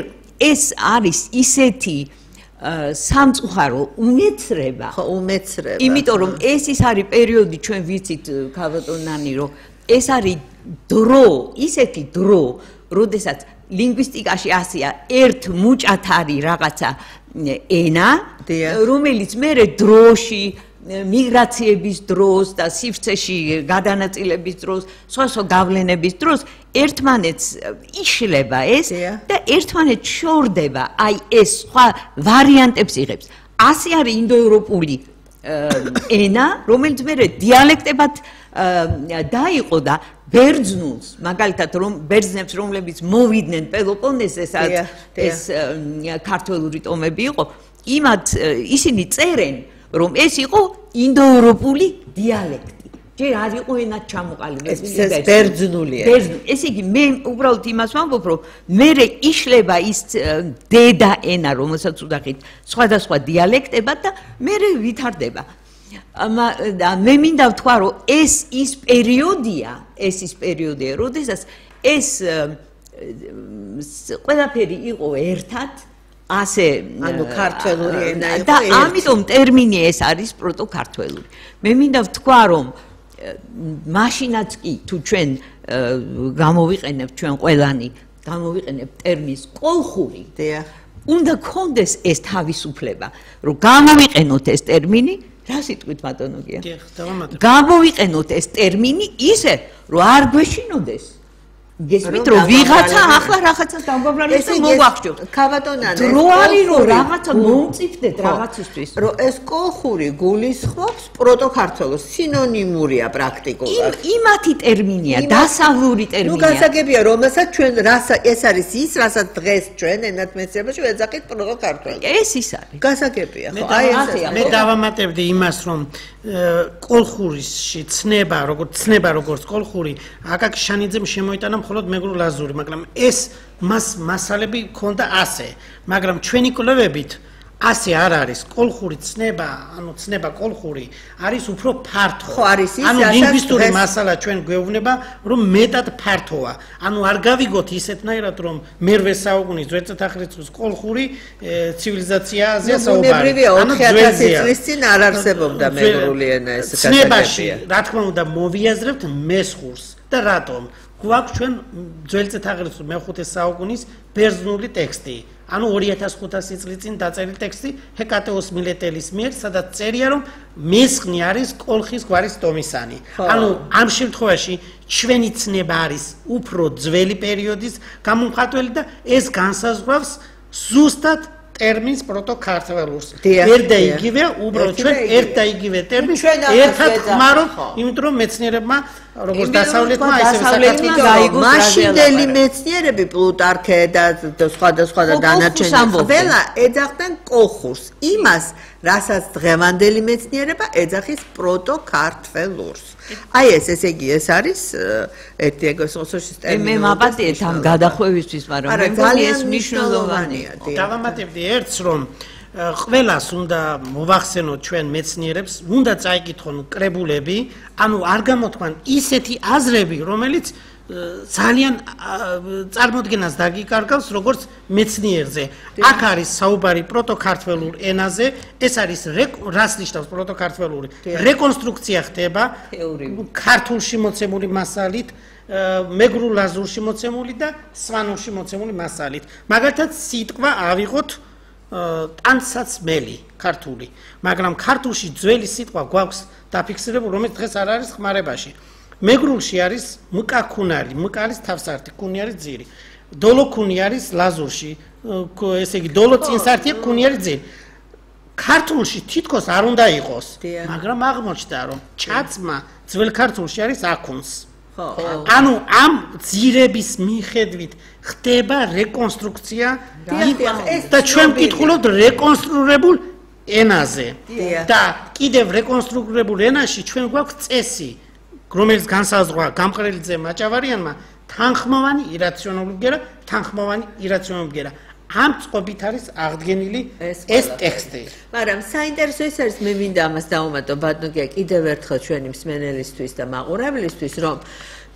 ეს არის ისეთი სამწუხარო უმეცრება. ხო უმეცრება. იმიტომ რომ ეს ის არის პერიოდი ჩვენ ვიცით ქალბატონანი რომ ეს არის დრო, ისეთი დრო, როდესაც ლინგვისტიკაში ასია ერთ მუჭად არის რაღაცა ენა, რომელიც მერე დროში, მიგრაციების დროს და სივრცეში გადანაწილების დროს, სხვა გავლენების დროს ერთმანეთს იშლება ეს და ერთმანეთს შორდება, აი ეს სხვა ვარიანტებს იღებს. ასე არის ინდოევროპული ენა, რომელიც მერე დიალექტებად დაიყო და ბერძნულს, მაგალითად რომ ბერძნებს რომლებიც მოვიდნენ პელოპონესზე, სადაც ეს ქართველური ტომები იყო, იმათ ისინი წერენ, რომ ეს იყო ინდოევროპული დიალექტი. ჯერ არ იყო ენად ჩამოყალიბებული. ეს ბერძნულია. ესე იგი მე უბრალოდ იმას ვამბობ, რომ მე იშლება ის დედა ენა, რომელსაც უძახით სხვადასხვა დიალექტებად და მე ვითარდება. მე მინდა ვთქვა, რომ ეს ის პერიოდია, როდესაც ეს ყველაფერი იყო ერთად, ასე ანუ ქართველური ენა იყო და ამიტომ ტერმინი ეს არის პროტო-ქართველური. მე მინდა ვთქვა, რომ მაშინაც კი თუ ჩვენ გამოვიყენებთ ჩვენ ყველანი გამოვიყენებთ ტერმინს კოლხური უნდა გქონდეს ეს თავისუფლება რომ გამოვიყენოთ ეს ტერმინი რა სიტყვით ბატონო გია გამოვიყენოთ ეს ტერმინი ისე რომ არ გვეშინოდეს გესმით რომ ვიღაცა ახლა რაღაცას დავგვაბლანებს და მოვახშობთ ქაბატონანე დრო არის რომ რაღაცა მომწიფდეთ რაღაცისთვის რომ ეს კოლხური გულისხმობს პროტო-ქართველოს სინონიმურია პრაქტიკულად იმათი ტერმინია დასავლური ტერმინია ნუ გასაგებია რომელსაც ჩვენ ეს არის ის რასაც დღეს ჩვენ ენათმეცნიერებაში ვეძახით პროტო-ქართველი ეს ის არის გასაგებია ხო აი ეს მე დავამატებდი იმას რომ კოლხურისში ცნება როგორც კოლხური აკაკი შანიძემ შემოიტანა მხოლოდ მეგრულ ლაზური მაგრამ ეს მასალები ქონდა ასე მაგრამ ჩვენი კვლევებით ასე არ არის კოლხური ცნება ანუ ცნება კოლხური არის უფრო ფართო ხო არის ის ანუ ლინგვისტური მასალა ჩვენ გვეუბნება რომ მეტად ფართოა ანუ არ გავიგოთ ისეთნაირად რომ მერვე საუკუნის ძვირწეთახრიცხვის კოლხური ცივილიზაციაზე საუბარი ანუ 4000 წლის წინ არ არსებობდა მეგრული ენა ეს ცნებაში რა თქმა უნდა მოვიაზრებთ მესხურს და რატომ გვაქვს ჩვენ ძვირწეთახრიცხვის მე-5 საუკუნის ბერძნული ტექსტი ანუ 2500 წლის წინ დაწერილი ტექსტი ჰეკატეოს მილეტელის მიერ, სადაც წერია რომ მესხნი არის კოლხის გვარის ტომისანი. ანუ ამ შემთხვევაში ჩვენი ცნება არის უფრო ძველი პერიოდის გამომხატველი და ეს განსაზღვრავს ზუსტად ტერმინს პროტო-ქართველურს. ერთ და იგივე, უბრალოდ ჩვენ ერთ და იგივე ტერმინს ერთად ხმარობთ, იმიტომ რომ მეცნიერებმა როგორც დასავლეთმა ისევე საქართველოს მაშინდელი მეცნიერები პლუტარქე და სხვადასხვა და დანარჩენი ყველა ეძახდნენ კოლხურს. იმას, რასაც დღევანდელი მეცნიერება ეძახის პროტო-ქართველურს. აი ესე იგი ეს არის ერთი ეგრეს მოსოშის ტერმინი. მე მაპატიეთ ამ გადახვევისთვის, მაგრამ მე მგონი ეს მნიშვნელოვანია. დავამატებდი ერთს რომ ყველას უნდა მოვახსენოთ ჩვენ მეცნიერებს, უნდა წაიკითხონ კრებულები, ანუ არ გამოთქვან ისეთი აზრები, რომელიც ძალიან წარმოდგენას დაგიკარგავს როგორც მეცნიერზე. აქ არის საუბარი პროტო-ქართველურ ენაზე, ეს არის რას ნიშნავს პროტო-ქართველური? რეკონსტრუქცია ხდება ქართულში მოცემული მასალით, მეგრულ ლაზურში მოცემული და სვანურში მოცემული მასალით. მაგალითად, სიტყვა ავიღოთ ტანსაცმელი ქართული, მაგრამ ქართულში ძველი სიტყვა გვაქვს დაფიქსირებული, რომელიც დღეს არ არის ხმარებაში. მეგრულში არის მკაქუნარი, მკ არის თავსართი, კუნი არის ძირი. დოლოქუნი არის ლაზურში, ესე იგი დოლო წინსართია, კუნი არის ძირი. ქართულში თითქოს არ უნდა იყოს, მაგრამ აღმოჩნდა რომ ჩაცმა ძველ ქართულში არის აკუნს. ანუ ამ ძირების მიხედვით ხდება რეკონსტრუქცია და ჩვენ ვკითხულობთ რეკონსტრუირებულ ენაზე. და კიდევ რეკონსტრუირებულ ენაში ჩვენ გვაქვს წესი რომელიც განსაზღვრა გამყრელიძე მაჭავარიანმა თანხმოვანი ირაციონალური ბგერა, თანხმოვანი ირაციონალური ბგერა. ამ წყობით არის აღდგენილი ეს ტექსტი. მაგრამ საინტერესო ის არის მე მინდა ამას დავუმატო ბატონო კიდევ ერთხელ ჩვენი მსმენელისთვის და მაყურებლისთვის რომ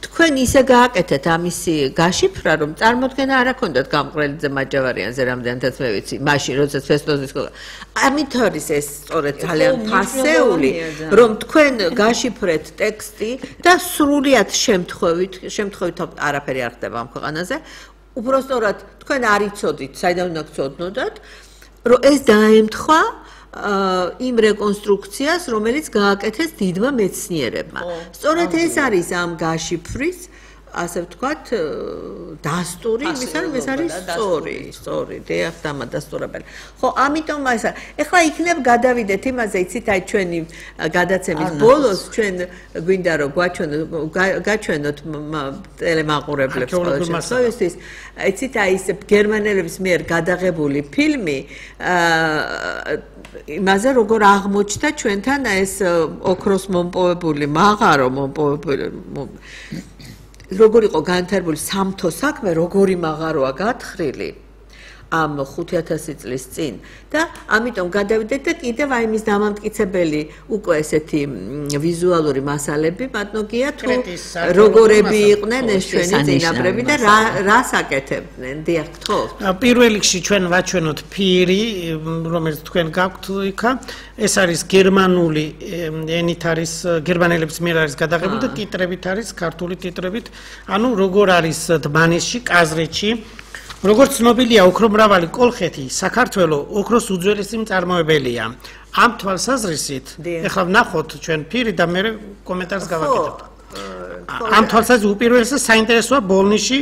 თქვენ ისე გააკეთეთ ამისი გაშიფრა რომ წარმოდგენა არ აქონდათ გამყრელიძე მაჭავარიანზე რამდენადაც მე ვიცი მაშინ როდესაც ფესტოზის ამით არის ეს სწორედ ძალიან ფასეული რომ თქვენ გაშიფრეთ ტექსტი და სრულიად შემთხვევით არაფერი არ ხდება ამ ქვეყანაზე უბრალოდ თქვენ არ იცოდით საიდან უნდა გწოდნოდათ რომ ეს დაემთხვა იმ რეკონსტრუქციას, რომელიც გააკეთეს დიდმა მეცნიერებმა. სწორედ ეს არის ამ გაშიფრის ასე ვთქვათ, დასტური იმის არის, ეს არის სწორი, დიახ, დამადასტურებელი. ხო, ამიტომ ეს ეხლა იქნებ გადავიდეთ იმაზე, იცით, აი ჩვენი გადაცემის ბოლოს ჩვენ გვინდა რომ გაჩვენოთ ტელემაყურებლებს ყოველთვის. იცით, აი ეს გერმანელების მიერ გადაღებული ფილმი იმაზე როგორ აღმოჩნდა ჩვენთან ეს ოქროს მომპოვებული მაღარო როგორ იყო განვითარებული სამთო საქმე, როგორი მაღაროა გათხრილი ამ 5000 წლის წინ და ამიტომ გადავიდეთ და კიდევ აი მის დამამტკიცებელი უკვე ესეთი ვიზუალური მასალები მათნოგია თუ როგორები იყვნენ ეს ჩვენი წინაპრები და რას აკეთებდნენ. დიახ, გთხოვთ. პირველ რიგში ჩვენ ვაჩვენოთ ფირი, რომელიც თქვენ გაქვთ იქა. ეს არის გერმანული ენით არის გერმანელების მიერ არის გადაღებული და ტიტრებით არის ქართული ტიტრებით. ანუ როგორ არის დმანისში, კაზრეთში როგორც ცნობილია, ოქრომრავალი კოლხეთი საქართველოს ოქროს უძველესი მწარმოებელია. ამ თვალსაზრისით, ეხლა ვნახოთ ჩვენ ფირი და მე კომენტარს გავაკეთებ. ამ თვალსაზრისით უპირველესად საინტერესოა ბოლნისში,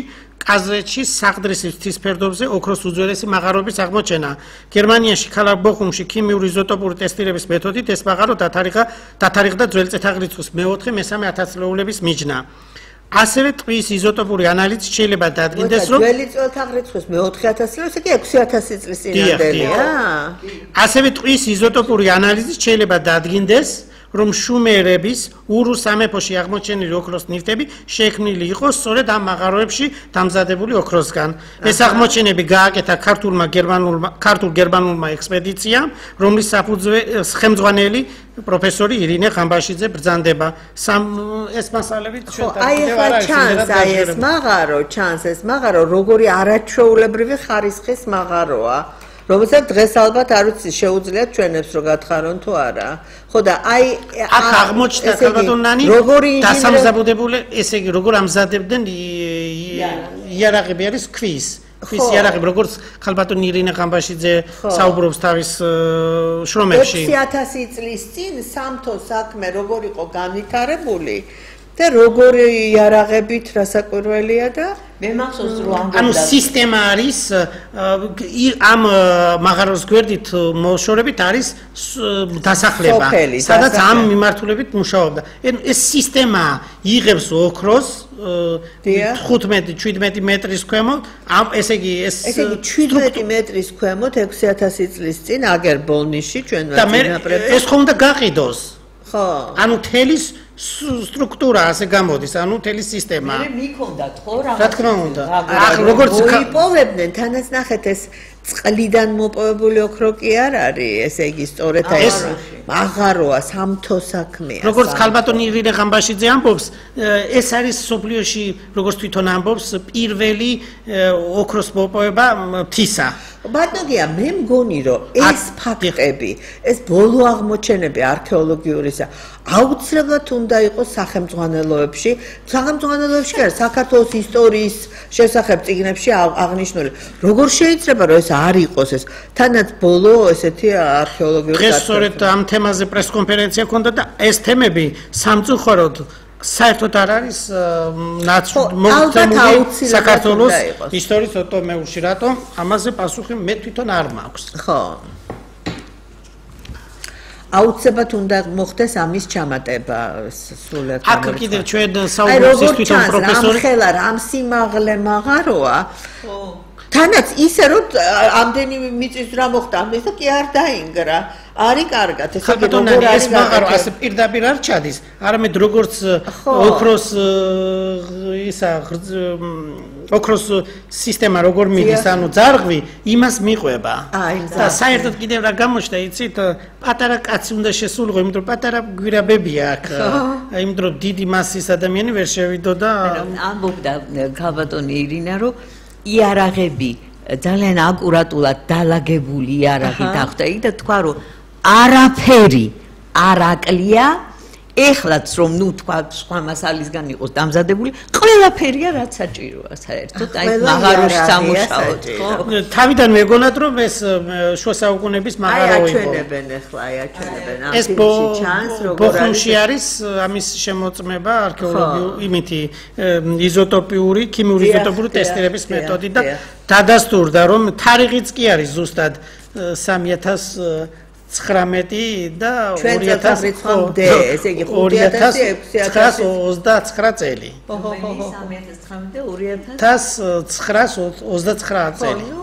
კაზრეთში, საყდრისის მთისფერდობზე ოქროს უძველესი მაღაროების აღმოჩენა. გერმანიაში, ქალაქ ბოხუმში ქიმიური იზოტოპური ტესტირების მეთოდით ეს მაღარო დათარიღდა ძველი წელთაღრიცხვის მე-3-მესამე ათასწლეულების მიჯნა. ასევე ტყვის იზოტოპური ანალიზით შეიძლება დადგინდეს, რომ ძველი წელთაღრიცხვის მე-4000 წელს, იგი 6000 წლის წინანდელია. ასევე ტყვის იზოტოპური ანალიზით შეიძლება დადგინდეს, რომ შუმერების ურუს სამეფოში აღმოჩენილი ოქროს ნივთები შექმნილი იყო სწორედ ამ მაღაროებში დამზადებული ოქროსგან. ეს აღმოჩენები გააკეთა ქართულ-გერმანულმა ექსპედიციამ, რომლის ხელმძღვანელი პროფესორი ირინე ხამბაშიძე ბრძანდება. ეს მასალები ჩვენთან კიდევ არ არის. აი ეს მაღარო როგორი არაჩვეულებრივი ხარისხის მაღაროა. რომელსაც დღეს ალბათ არ ვიცი შეუძლიათ ჩვენებს რომ გათხარონ თუ არა. ხო და აი აქ აღმოჩნდა ქალბატონანი დასამზადებელი, ესე იგი როგორ ამზადებდნენ იარაღები არის ქვის იარაღები, როგორც ქალბატონი ირინე ხამბაშიძე საუბრობს თავის შრომებში. 6000 წლის წინ სამთო საქმე როგორ იყო განვითარებული და როგორი იარაღებით რასაკვირველია და მე მახსოვს რომ ანუ სისტემა არის ამ მაღაროს გვერდით მოშორებით არის დასახლება, სადაც ამ მიმართულებით მუშაობდა. ეს სისტემა იღებს ოქროს 15-17 მეტრის ქვემოთ, ესე იგი 17 მეტრის ქვემოთ 6000 წლის წინ აგერ ბოლნისში ჩვენ ვაწინაპრებთ. ეს ხომ უნდა გაყიდოს. ხო. ანუ თელის სტრუქტურა ასე გამოდის, ანუ თელი სისტემა. მე მიქონდათ ხო რა თქმა უნდა. ახ როგორც მოიპოვებდნენ, თანაც ნახეთ ეს წყლიდან მოპოვებული ოქრო კი არ არის, ესე იგი სწორედ ეს მაღაროა, სამთო საქმეა. როგორც ქალბატონი ირინე ხამბაშიძე ამბობს, ეს არის სოფლიოში, როგორც თვითონ ამბობს, პირველი ოქროს მოპოვება მთისა. ბატონია, მე მგონი რომ ეს ფაქტები, ეს ბოლო აღმოჩენები არქეოლოგიურისა აუცილებლად უნდა იყოს სახელმძღვანელოებში კი არა, საქართველოს ისტორიის შესახებ წიგნებში აღნიშნული. როგორ შეიძლება რომ ეს არ იყოს ეს? თანაც ბოლო ესეთი არქეოლოგიური დღეს სწორედ ამ თემაზე პრესკონფერენცია ჰქონდა და ეს თემები სამწუხაროდ საერთოდ არ არის მოგწმული საქართველოს ისტორიის ოტომეულში, რატომ? ამაზე პასუხი მე თვითონ არ მაქვს. ხო. აუცილებლად უნდა მოხდეს ამის ჩამატება სრულად. აქ კიდევ ჩვენ საუბრობს ის თვითონ პროფესორი. ხელა რამ სიმაღლე მაღაროა. ხო. თანაც ისე რომ ამდენი მიწის რა მოხდა, ამის და კი არ დაინგრა. არის კარგად, ესე იგი როგორ არის მაღარო ასე პირდაპირ არ ჩადის, არამედ როგორც ოქროს ისა ოქროს სისტემა როგორ მიდის, ანუ ძარღვი იმას მიყვება. და საერთოდ კიდევ რა გამოჩნდა, იცით, პატარა კაცი უნდა შესულიყო, იმიტომ რომ პატარა გვირაბებია აქ. იმიტომ რომ დიდი მასის ადამიანი ვერ შევიდო და ამბობდა ქალბატონი ირინა რომ იარაღები ძალიან აკურატულად დალაგებული იარაღი დახვდა და თქვა რომ არაფერი არ აკლია ეხლაც რომ ნუ თქვა სხვა მასალისგან იყოს დამზადებული, ყველაფერია რაც საჭიროა საერთოდ, აი მაღაროში სამუშაოდ, ხო? თავიდან მეგონათ რომ ეს შუა საუკუნეების მაღარო იყო. აი აჩვენებენ ახლა, აჩვენებენ ამ ეს ფილმში ჩანს როგორ ბოხუმში არის ამის შემოწმება არქეოლოგიური იმითი იზოტოპიური, ქიმიური იზოტოპური ტესტირების მეთოდი და დადასტურდა რომ თარიღიც კი არის ზუსტად 3019 და 2000-მდე, ესე იგი 2929 წელი. ხო, 3019 და 1929 წელი. ნუ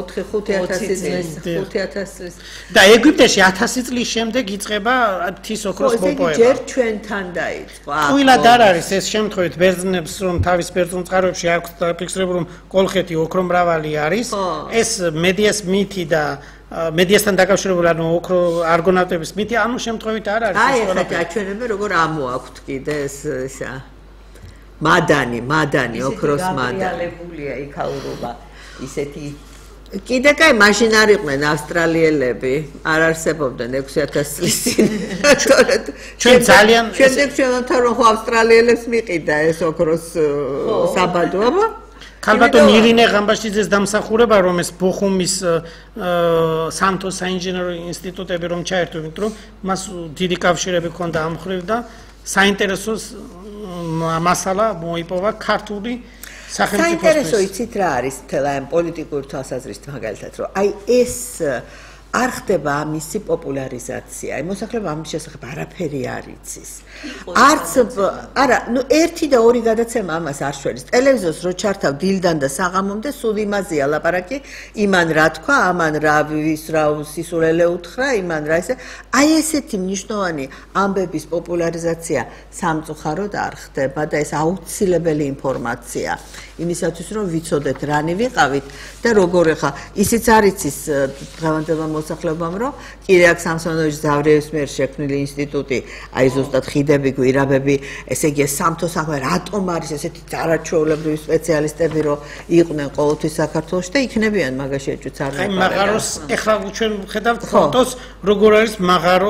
4-5000 წლის. და ეგვიპტეში 1000 წლის შემდეგ იწყება ღვთის ოქროს მოპოვება. ჯერ ჩვენთან დაიწყო. ყველად არ არის ეს შემთხვევით ბერძნებს რომ თავის ბერძნულ წყაროებში აქვს დაფიქსირებული რომ კოლხეთი ოქრომრავალი არის. ეს მედიას მითი და მედიასთან დაკავშირებული ანუ ოქრო არგონავტების მითი ანუ შემთხვევით არ არის. აი ახლა აჩვენებენ როგორ ამოაქვთ კიდე ეს მადანი ოქროს მადანი. რეალებულია იქაურობა ისეთი კიდე კაი მაშინ არ იყვნენ ავსტრალიელები, არ არსებობდნენ 6000 წლის წინ. ჩვენ ძალიან შემდეგ ჩვენთან რომ ავსტრალიელებს მიყიდა ეს ოქროს საბადოობა. ქალბატონ ირინე ღამბაშიძეს დამსახურება რომ ეს ბოხუმის სამთო საინჟინრო ინსტიტუტები რომ ჩაერთო, იმიტომ რომ მას დიდი კავშირები ჰქონდა ამ მხრივ და საინტერესო მასალა მოიპოვა ქართული საინტერესო იცით რა არის მთელ ამ პოლიტიკური თვალსაზრისით მაგალითად რომ აი ეს არ ხდება ამისი პოპულარიზაცია. აი მოსახლეობა ამის შესახებ არაფერი არ იცის. არც არა, ნუ 1 და 2 გადაცემა ამას არ შვერის. ტელევიზორს რო ჩართავ დილდან და საღამომდე სულ იმაზეა ლაპარაკი, იმან რა თქვა, ამან რა სისულელე უთხრა, იმან რა ესე. აი ესეთი მნიშვნელოვანი ამბების პოპულარიზაცია სამწუხაროდ არ ხდება და ეს აუცილებელი ინფორმაცია. იმისათვის რომ ვიცოდეთ რანი ვიყავით და როგორ ხა ისიც არ იცის დღევანდელმა მოსახლეობამ რომ კირიაკ სამსონოვის ზავრიევის მიერ შექმნილი ინსტიტუტი აი ზუსტად ხიდები გვირაბები ესე იგი სამთო საქმე რატომ არის ესეთი წარაჩვეულებრივი სპეციალისტები რომ იყვნენ ყოველთვის საქართველოში და იქნებიან მაგაში ეჭვიც არ აი მაღაროს ეხლა ჩვენ ვხედავთ ფოტოს როგორ არის მაღარო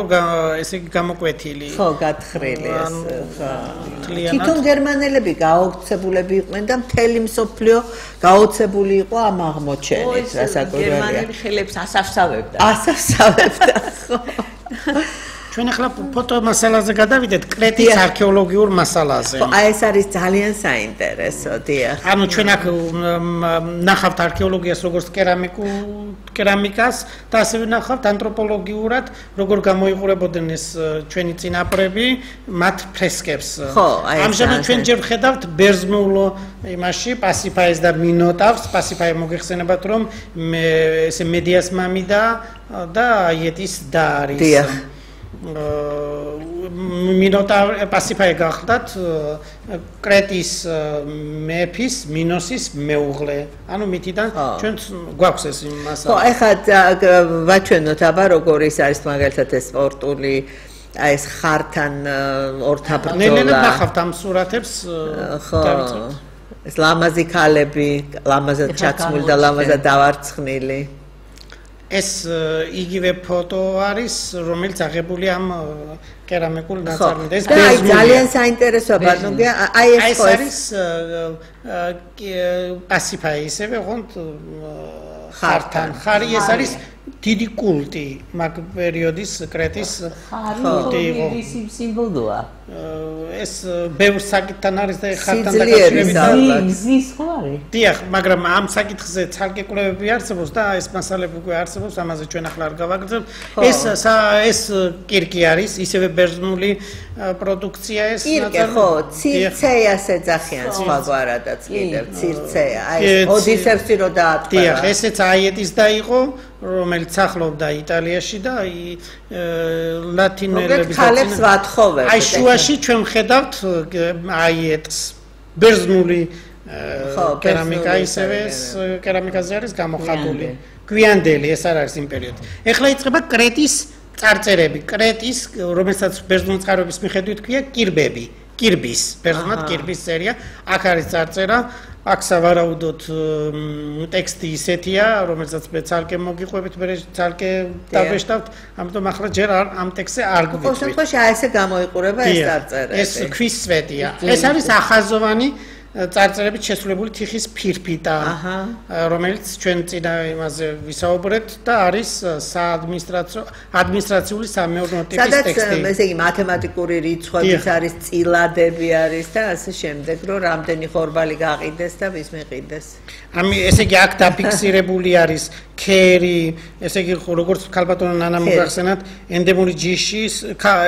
ესე იგი გამოკვეთილი ხო გათხრილი ეს თვითონ გერმანელები გააუქცებულები იყვნენ და მთელი მსოფლიო გაოცებული იყო ამ აღმოჩენით რასაკვირველია გერმანელი ხელებს ასავსავებდა ხო ჩვენ ახლა ფოტო მასალაზე გადავიდეთ კრეტის არქეოლოგიურ მასალაზე. ხო, აი ეს არის ძალიან საინტერესო, დიახ. ანუ ჩვენ აქ ნახავთ არქეოლოგიას როგორც კერამიკას და ასევე ნახავთ ანთროპოლოგიურად როგორ გამოიყურებოდნენ ეს ჩვენი წინაპრები მათ ფრესკებს. ხო, აი ეს ამჟამად ჩვენ ჯერ ვხედავთ ბერძნულ იმაში პასიფაეს და მინოტავს, პასიფაე მოგეხსენებათ რომ ესე მედიას მამი და აიეტის და არის. დიახ. მინოტავ პასიფაე გახდათ კრეტის მეფის მინოსის მეუღლე. ანუ მითიდან ჩვენ გვაქვს ეს მასალა. ხო, ეხლა ვაჩვენოთ აბა როგორ ის არის მაგალითად ეს სპორტული აი ეს ხართან ორთაბრძოლა. ნელ-ნელა ნახავთ ამ სურათებს დავიწყებთ. ეს ლამაზი ქალები, ლამაზად ჩაცმული და ლამაზად დავარცხნილი. ეს იგივე ფოტო არის, რომელიც აღებული ამ კერამიკულ ნაწარმოებად. ეს ძალიან საინტერესოა, ბატონო. აი ეს არის პასიფაე ისევე, ოღონდ ხართან. ხარი ეს არის დიდი კულტი მაგ პერიოდის კრეტის კულტი იყო. სიმბოლოა. ეს ბევრ საკითხთან არის და ხართან დაკავშირებით მზის ხო არის? დიახ, მაგრამ ამ საკითხზე ცალკე კვლევები არსებობს და ეს მასალები უკვე არსებობს, ამაზე ჩვენ ახლა არ გავაგრძელებთ. ეს კირკი არის, ისევე ბერძნული პროდუქცია ეს კირკი ხო, ცირცეას ეძახიან სხვაგვარადაც კიდევ, ცირცეა. აი ეს ოდისევსი რო დაატყვა. დიახ, ესეც აიეტის და იყო, რომელიც სახლობდა იტალიაში და ლათინელების ხალებს ვათხოვებთ. აი შუაში ჩვენ ვხედავთ აიეტს ბერძნული კერამიკა ისევე კერამიკაზე არის გამოხატული. გვიანდელი ეს არ არის იმ პერიოდი. ეხლა იწყება კრეტის წარწერები, კრეტის, რომელსაც ბერძნული წყაროების მიხედვით ქვია კირბები. კირბის, პერსონად კირბის სერია. აქ არის წარწერა, აქ სავარაუდოდ ტექსტი ისეთია, რომელსაც მე ცალკე მოგიყვებით, მე ცალკე დავეშთავთ, ამიტომ ახლა ჯერ ამ ტექსტზე არ გვიყვით. ყოველ შემთხვევაში აი ესე გამოიყურება ეს წარწერები. ეს ქვის სვეტია. ეს არის ახაზოვანი წარწერებით შესრულებული თიხის ფირფიტა, რომელიც ჩვენ წინა იმაზე ვისაუბრეთ და არის ადმინისტრაციული სამეურნეო ტიპის ტექსტი. სადაც ესე იგი მათემატიკური რიცხვებიც არის, წილადები არის და ასე შემდეგ, რომ რამდენი ხორბალი გაყიდეს და ვის მეყიდეს. ესე იგი აქ დაფიქსირებული არის ქერი, ესე იგი როგორც ქალბატონო ნანა მოგახსენათ, ენდემური ჯიში,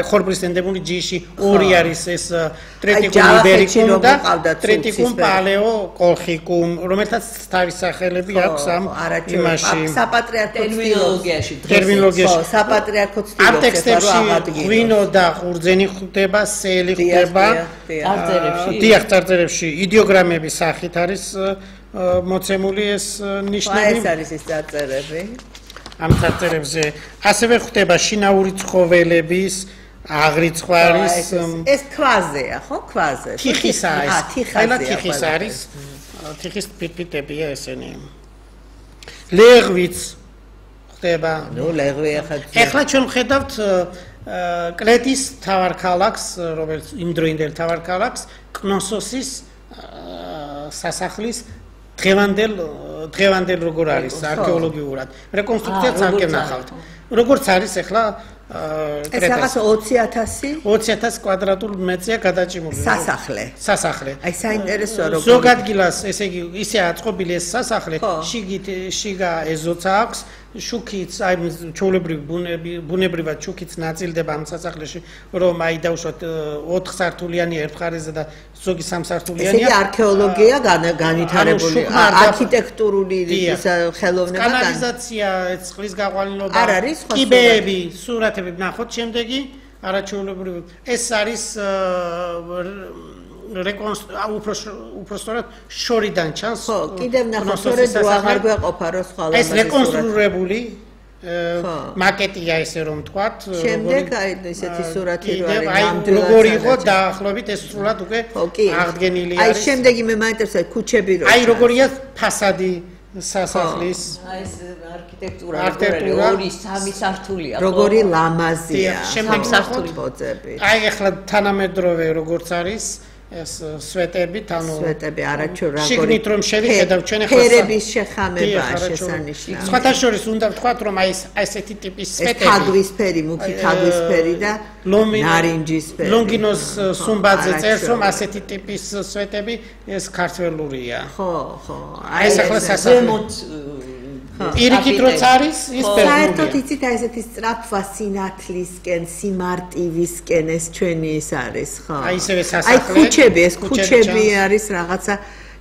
ხორბლის ენდემური ჯიში ორი არის ეს ტრიტიკუმ იბერიკუმ და ტრიტიკუმ პალეო კოლხიკუმ, რომელთაც თავის სახელები აქვს ამ იმაში. საპატრიარქო ტერმინოლოგიაში. საპატრიარქო ამ ტექსტებში ღვინო და ყურძენი ხდება, სელი ხდება. წარწერებში იდეოგრამების სახით არის მოცემული ეს ნიშნები. ეს არის ეს წარწერები. ამ წარწერებზე ასევე ხდება შინაური ცხოველების აღრიცხვა არის. ეს ქვაზეა, ხო, ქვაზე. თიხისა ეს. ყველა თიხის არის. თიხის ფირფიტებია ესენი. ლეღვიც ხდება. ნუ ლეღვი ახლა ჩვენ ვხედავთ კლეთის თავარ ქალაქს, რომელიც იმდროინდელ თავარ ქალაქს, კნოსოსის სასახლის დღევანდელ როგორ არის არქეოლოგიურად რეკონსტრუქცია ცალკე ნახავთ როგორც არის ახლა ეს რაღაც 20000 კვადრატულ მეტრია გადაჭიმული სასახლე აი საინტერესოა როგორ ზოგ ადგილას ესე იგი ისე აწყობილი ეს სასახლე შიგა ეზოც აქვს შუქიც აი ბუნებრივად შუქიც ნაწილდება ამ სასახლეში რომ აი დავუშვათ 4 სართულიანი ერთ მხარეზე და ზოგი 3 სართულიანია ესე იგი არქეოლოგია განვითარებული არქიტექტურული ხელოვნება კანალიზაცია წყლის გაყვანილობა არ არის კიბეები სურათები ნახოთ შემდეგი არაჩვეულებრივი ეს არის უпростоრად შორიდან ჩანს ხო კიდევ ნახოთ რომ აღარ გვეყოფა რომ სხვა ეს რეკონსტრუირებული მაკეტია ესე რომ ვთქვათ შემდეგ აი ესეთი სურათი რო არის ნამდვილად როგორ იყო დაახლოებით ეს სრულად უკვე აღდგენილი არის აი შემდეგი მე მაინტერესებს ქუჩები რო აი როგორია ფასადი სასახლის აი ეს არქიტექტურა 2-3 სართულია როგორი ლამაზია შემდეგი სართული ბოძები აი ახლა თანამედროვე როგორც არის ეს სვეტები სვეტები არაჩვეულებრივი შიგნით რომ შევიხედავ ჩვენ ახლა ფერების შეხამება შესანიშნავია სხვათა შორის უნდა ვთქვათ რომ აი ესეთი ტიპის სვეტები თაგვისფერი მუქი თაგვისფერი და ნარინჯისფერი ლონგინოს სუმბაძე წერს რომ ასეთი ტიპის სვეტები ეს ქართველურია ხო აი ეს ახლა სასახლე პირიქით როც არის ის პერსონალია. საერთოდ იცით აი ესეთი სწრაფვა სინათლისკენ, სიმარტივისკენ ეს ჩვენი ის არის, ხო? აი ესევე სასახლე. აი ქუჩები, ეს ქუჩები არის რაღაცა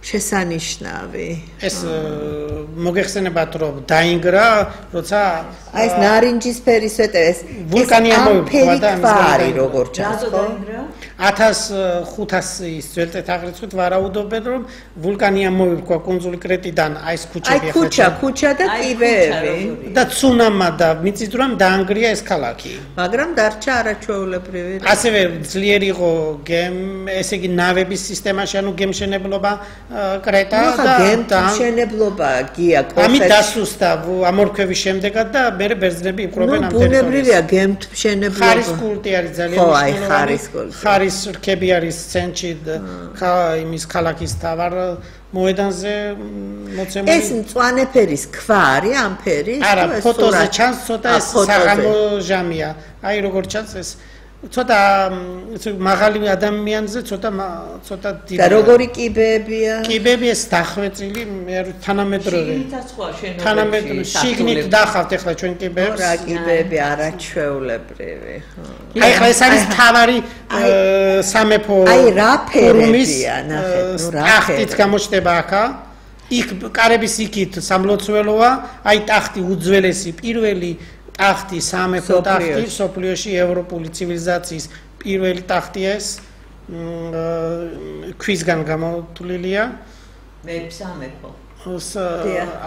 შესანიშნავი. ეს მოგეხსენებათ რომ დაინგრა, როცა აი ეს ნარინჯისფერი სვეტე ეს ვულკანია მოვიდა და ამფერი როგორ ჩანს, ხო? 1500-ის ძველწეთ აღრიცხვით ვარაუდობენ რომ ვულკანია მოვირქვა კუნძული კრეტიდან აი ეს ქუჩები ახლა ქუჩა და კიბეები და ცუნამა და მიწისძვრამ დაანგრია ეს ქალაქი მაგრამ დარჩა არაჩვეულებრივი ასევე ძლიერი იყო ესე იგი ნავების სისტემაში ანუ გემშენებლობა კრეტა და გემშენებლობა გია კოლხეთში ამით დასუსტა ამორქვევის შემდეგად და მე ბერძნები იპყრობენ ამ ტერიტორიას ბუნებრივია გემშენებლობა ხარის კულტი არის ძალიან ხო აი ხარის კულტი ხარის რქები არის ცენტრში იმის ქალაქის თავარ მოედანზე მოცემული ეს მწვანეფერის ქვა არის ამ ფერის არა ფოტოზე ჩანს ცოტა ეს საღამო ჟამია აი როგორ ჩანს ეს ცოტა მაღალი ადამიანზე ცოტა დიდი და როგორი კიბეებია კიბეები ეს დახვეწილი თანამედროვე თანამედროვე შიგნით დახავთ ახლა ჩვენ კიბეებს რა კიბეები არაჩვეულებრივი აი ახლა ეს არის თავარი სამეფო აი რა ფერებია ნახე ნუ რა ტახტიც გამოჩნდება აქა იქ კარების იქით სამლოცველოა აი ტახტი უძველესი პირველი ტახტი სამეფო ტახტი სოფლიოში ევროპული ცივილიზაციის პირველი ტახტია ეს ქვისგან გამოთვლილია მე სამეფო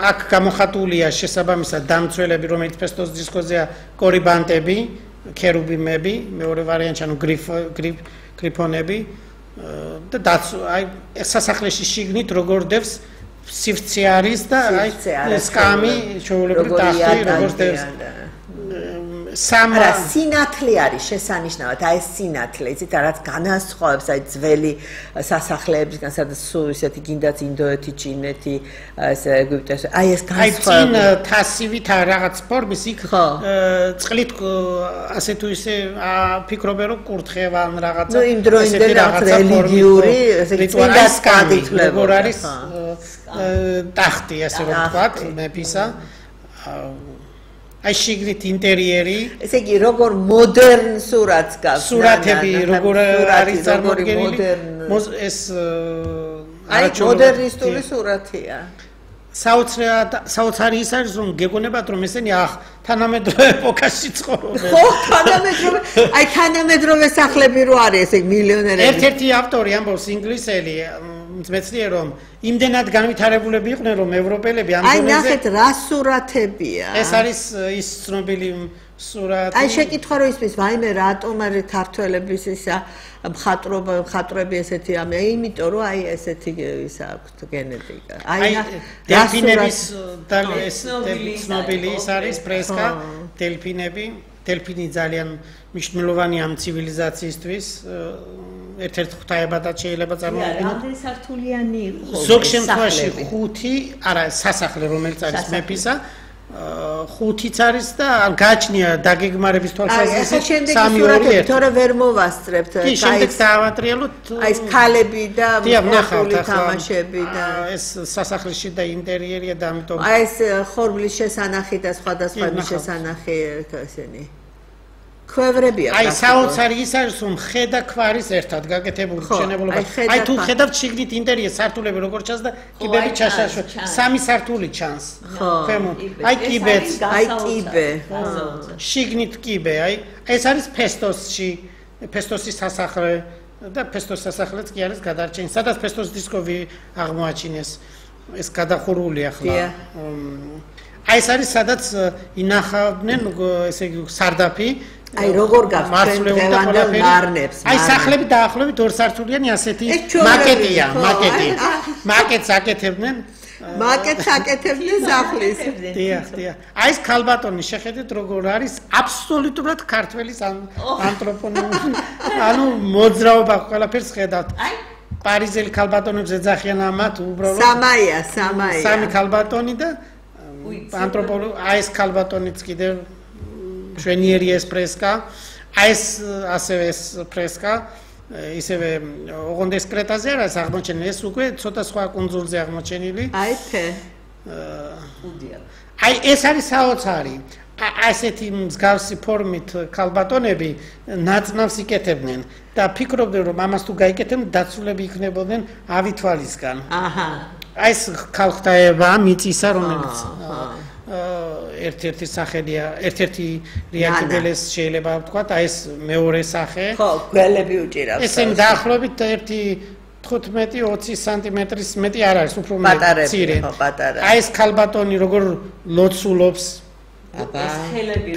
აქ გამოხატულია შესაბამისად დამცველები რომელიც ფესტოს დისკოზეა კორიბანტები ქერუბიმები, მეორე ვარიანტი ანუ გრიფონები და აი სასახლეში შიგნით როგორ დევს სივრცე არის და აი სკამი ჩვეულებრივ დახტი როგორ დევს სამარა სინათლე არის შესანიშნავად აი ეს სინათლე იცით რაც განასხვავებს აი ძველი სასახლეებისგან სადაც სულ ისეთი გინდათ ინდოეთი ჩინეთი ეს ეგვიპტე აი ეს განსხვავება აი წინ თასივით რაღაც ფორმის იქ წყლით ასე თუ ისე ფიქრობენ რომ კურთხევან რაღაცა იმ დროინდელი რაღაც რელიგიური ესე წინდას გადითვლება როგორ არის ტახტი ასე რომ ვთქვათ მეფისა აი შიგნით ინტერიერი ესე იგი როგორ მოდერნ სურათს გავს სურათები როგორ არის წარმოდგენილი ეს აი მოდერნისტული სურათია საოცარი ის არის რომ გეგონებათ რომ ესენი თანამედროვე ეპოქაში ცხოვრობენ ხო თანამედროვე აი თანამედროვე სახლები რო არის ესე მილიონერები ერთ-ერთი ავტორი ამბობს ინგლისელი მეცნიერ რომ იმდენად განვითარებულები იყვნენ რომ ევროპელები ამ დონეზე აი ნახეთ რა სურათებია ეს არის ის ცნობილი სურათი აი შეკითხვა რომ ისმის ვაიმე რატომ არის ქართველების ისა მხატვრები ესეთი ამი იმიტომ რომ აი ესეთი ის აქვს გენეტიკა აი დელფინების და ეს ცნობილი ის არის ფრესკა დელფინი ძალიან მნიშვნელოვანი ამ ცივილიზაციისთვის ერთ-ერთ ღვთაებადაც შეიძლება წარმოგვიდგინოთ. რამდენი სართულიანი იყო? ზოგ შემთხვევაში 5, არა, სასახლე რომელიც არის მეფისა, 5-იც არის და ან გააჩნია დაგეგმარების თვალსაზრისით 3-2-1. თორე ვერ მოვასწრებთ. კი, შემდეგ დაავატრიალოთ. აი ეს ქალები და მოხული თამაშები და ეს სასახლეში და ინტერიერია და ამიტომ აი ეს ხორბლის შესანახი და სხვადასხვა შესანახი ესენი. ქვევრებია. აი საოცარი ის არის რომ ხე და ქვარის ერთად გაკეთებული მშენებლობა. აი თუ ხედავთ შიგნით ინტერიერს სართულები როგორ ჩანს და კიბები ჩაშაშვა. 3 სართული ჩანს. ქვემოთ. აი კიბეც, აი კიბე. შიგნით კიბე, აი ეს არის ფესტოსის სასახლე და ფესტოს სასახლეც კი არის გადარჩენილი. სადაც ფესტოს დისკოვი აღმოაჩინეს. ეს გადახურული ახლა. აი ეს არის სადაც ინახავდნენ ესე იგი სარდაფი აი როგორ გაქვს დღევანდელ მარნებს აი სახლები დაახლოებით 2 სართულიანი ასეთი მაკეტს აკეთებდნენ სახლის დიახ აი ეს ქალბატონი შეხედეთ როგორ არის აბსოლუტურად ქართველის ანთროპონიმი ანუ მოძრაობა ყველაფერს ხედავთ აი პარიზელი ქალბატონებს ეძახიან ამათ უბრალოდ სამაია სამი ქალბატონი და ანთროპოლოგი აი ეს ქალბატონიც კიდევ შვენიერი ეს ფრესკა აი ეს ასევე ეს ფრესკა ისევე ოღონდ ეს კრეტაზე არის აღმოჩენილი ეს უკვე ცოტა სხვა კუნძულზე აღმოჩენილი აი თე აი ეს არის საოცარი ასეთი მსგავსი ფორმით ქალბატონები ნაწნავს იკეთებდნენ და ფიქრობდნენ რომ ამას თუ გაიკეთებდნენ დაცულები იქნებოდნენ ავითვალისგან აჰა აი ეს ქალღთაება მიწისა რომელიც ერთ-ერთი სახელია, ერთ-ერთი რიაკიბელეს შეიძლება ვთქვათ, აი ეს მეორე სახე. ხო, გველები უჭირავს. ესენი დაახლოებით 15-20 სანტიმეტრის მეტი არ არის, უფრო მცირე. აი ეს ქალბატონი როგორ ლოცულობს. აბა,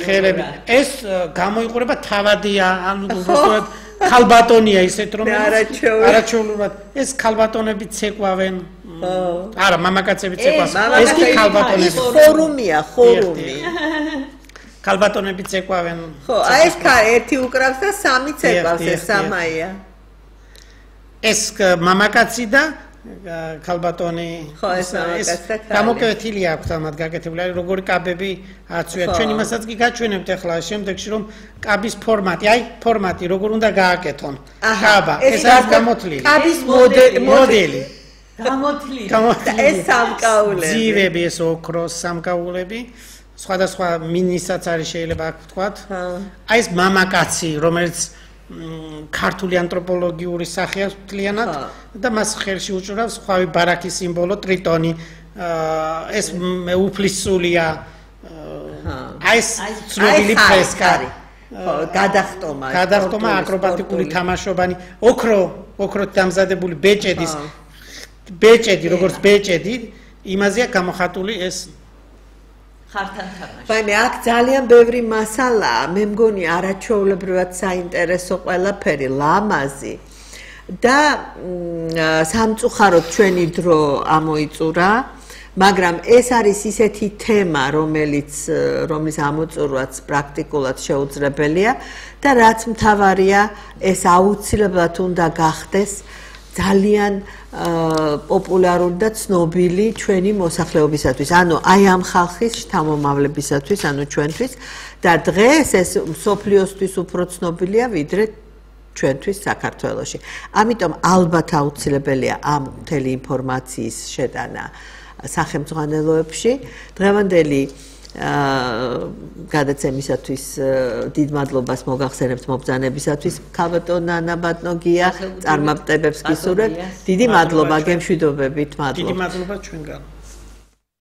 ხელები. ეს გამოიყურება თავადია, ანუ უბრალოდ ქალბატონია ისეთ რომ არაჩვეულებრივად ეს ქალბატონები ცეკვავენ. არა, მამაკაცები ცეკვავენ. ეს კი ქალბატონები. ხორუმია. ქალბატონები ცეკვავენ. ხო, აი ეს ერთი უკრავს და 3 ცეკვავს ეს სამაია. ეს მამაკაცი და ქალბატონი. ხო, ეს გამოკეთილი აქვს ამათ გაკეთებული, არის როგორი კაბები აცვია. ჩვენ იმასაც კი გაჩვენებთ ახლა შემდეგში რომ კაბის ფორმატი, აი ფორმატი როგორ უნდა გააკეთონ. კაბა, ეს არის გამოთლილი. კაბის მოდელი. გამოთლილი. ეს სამკაულები. ძივები ეს ოქროს სამკაულები. სხვადასხვა მინისაც არის შეიძლება აქ ვთქვათ. აი ეს მამაკაცი, რომელიც ქართული ანთროპოლოგიური სახეა მთლიანად და მას ხელში უჭირავს ხვავი ბარაქის სიმბოლო ტრიტონი. ეს უფლისწულია. აი ეს ცნობილი ფრესკა. გადახტომა აკრობატიკული თამაშობანი, ოქროთ დამზადებული ბეჭედი, როგორც ბეჭედი, იმაზეა გამოხატული ეს ხართან თამაში. ბაინე აქ ძალიან ბევრი მასალაა, მე მგონი არაჩვეულებრივად საინტერესო ყველაფერი, ლამაზი და სამწუხაროდ ჩვენი დრო ამოიწურა, მაგრამ ეს არის ისეთი თემა, რომლის ამოწურვაც პრაქტიკულად შეუძლებელია და რაც მთავარია, ეს აუცილებლად უნდა გახდეს ძალიან პოპულარული და ცნობილი ჩვენი მოსახლეობისათვის, ანუ აი ამ ხალხის შთამომავლებისათვის, ანუ ჩვენთვის და დღეს ეს მსოფლიოსთვის უფრო ცნობილია ვიდრე ჩვენთვის საქართველოში. ამიტომ ალბათ აუცილებელია ამ მთელი ინფორმაციის შეტანა სახელმძღვანელოებში. დღევანდელი გადაცემისათვის დიდ მადლობას მოგახსენებთ მობრძანებისათვის ქალბატონ ანა ბატონგია, წარმატებებს გისურვებთ. დიდი მადლობა, გემშვიდობებით, მადლობა. დიდი მადლობა ჩვენგან.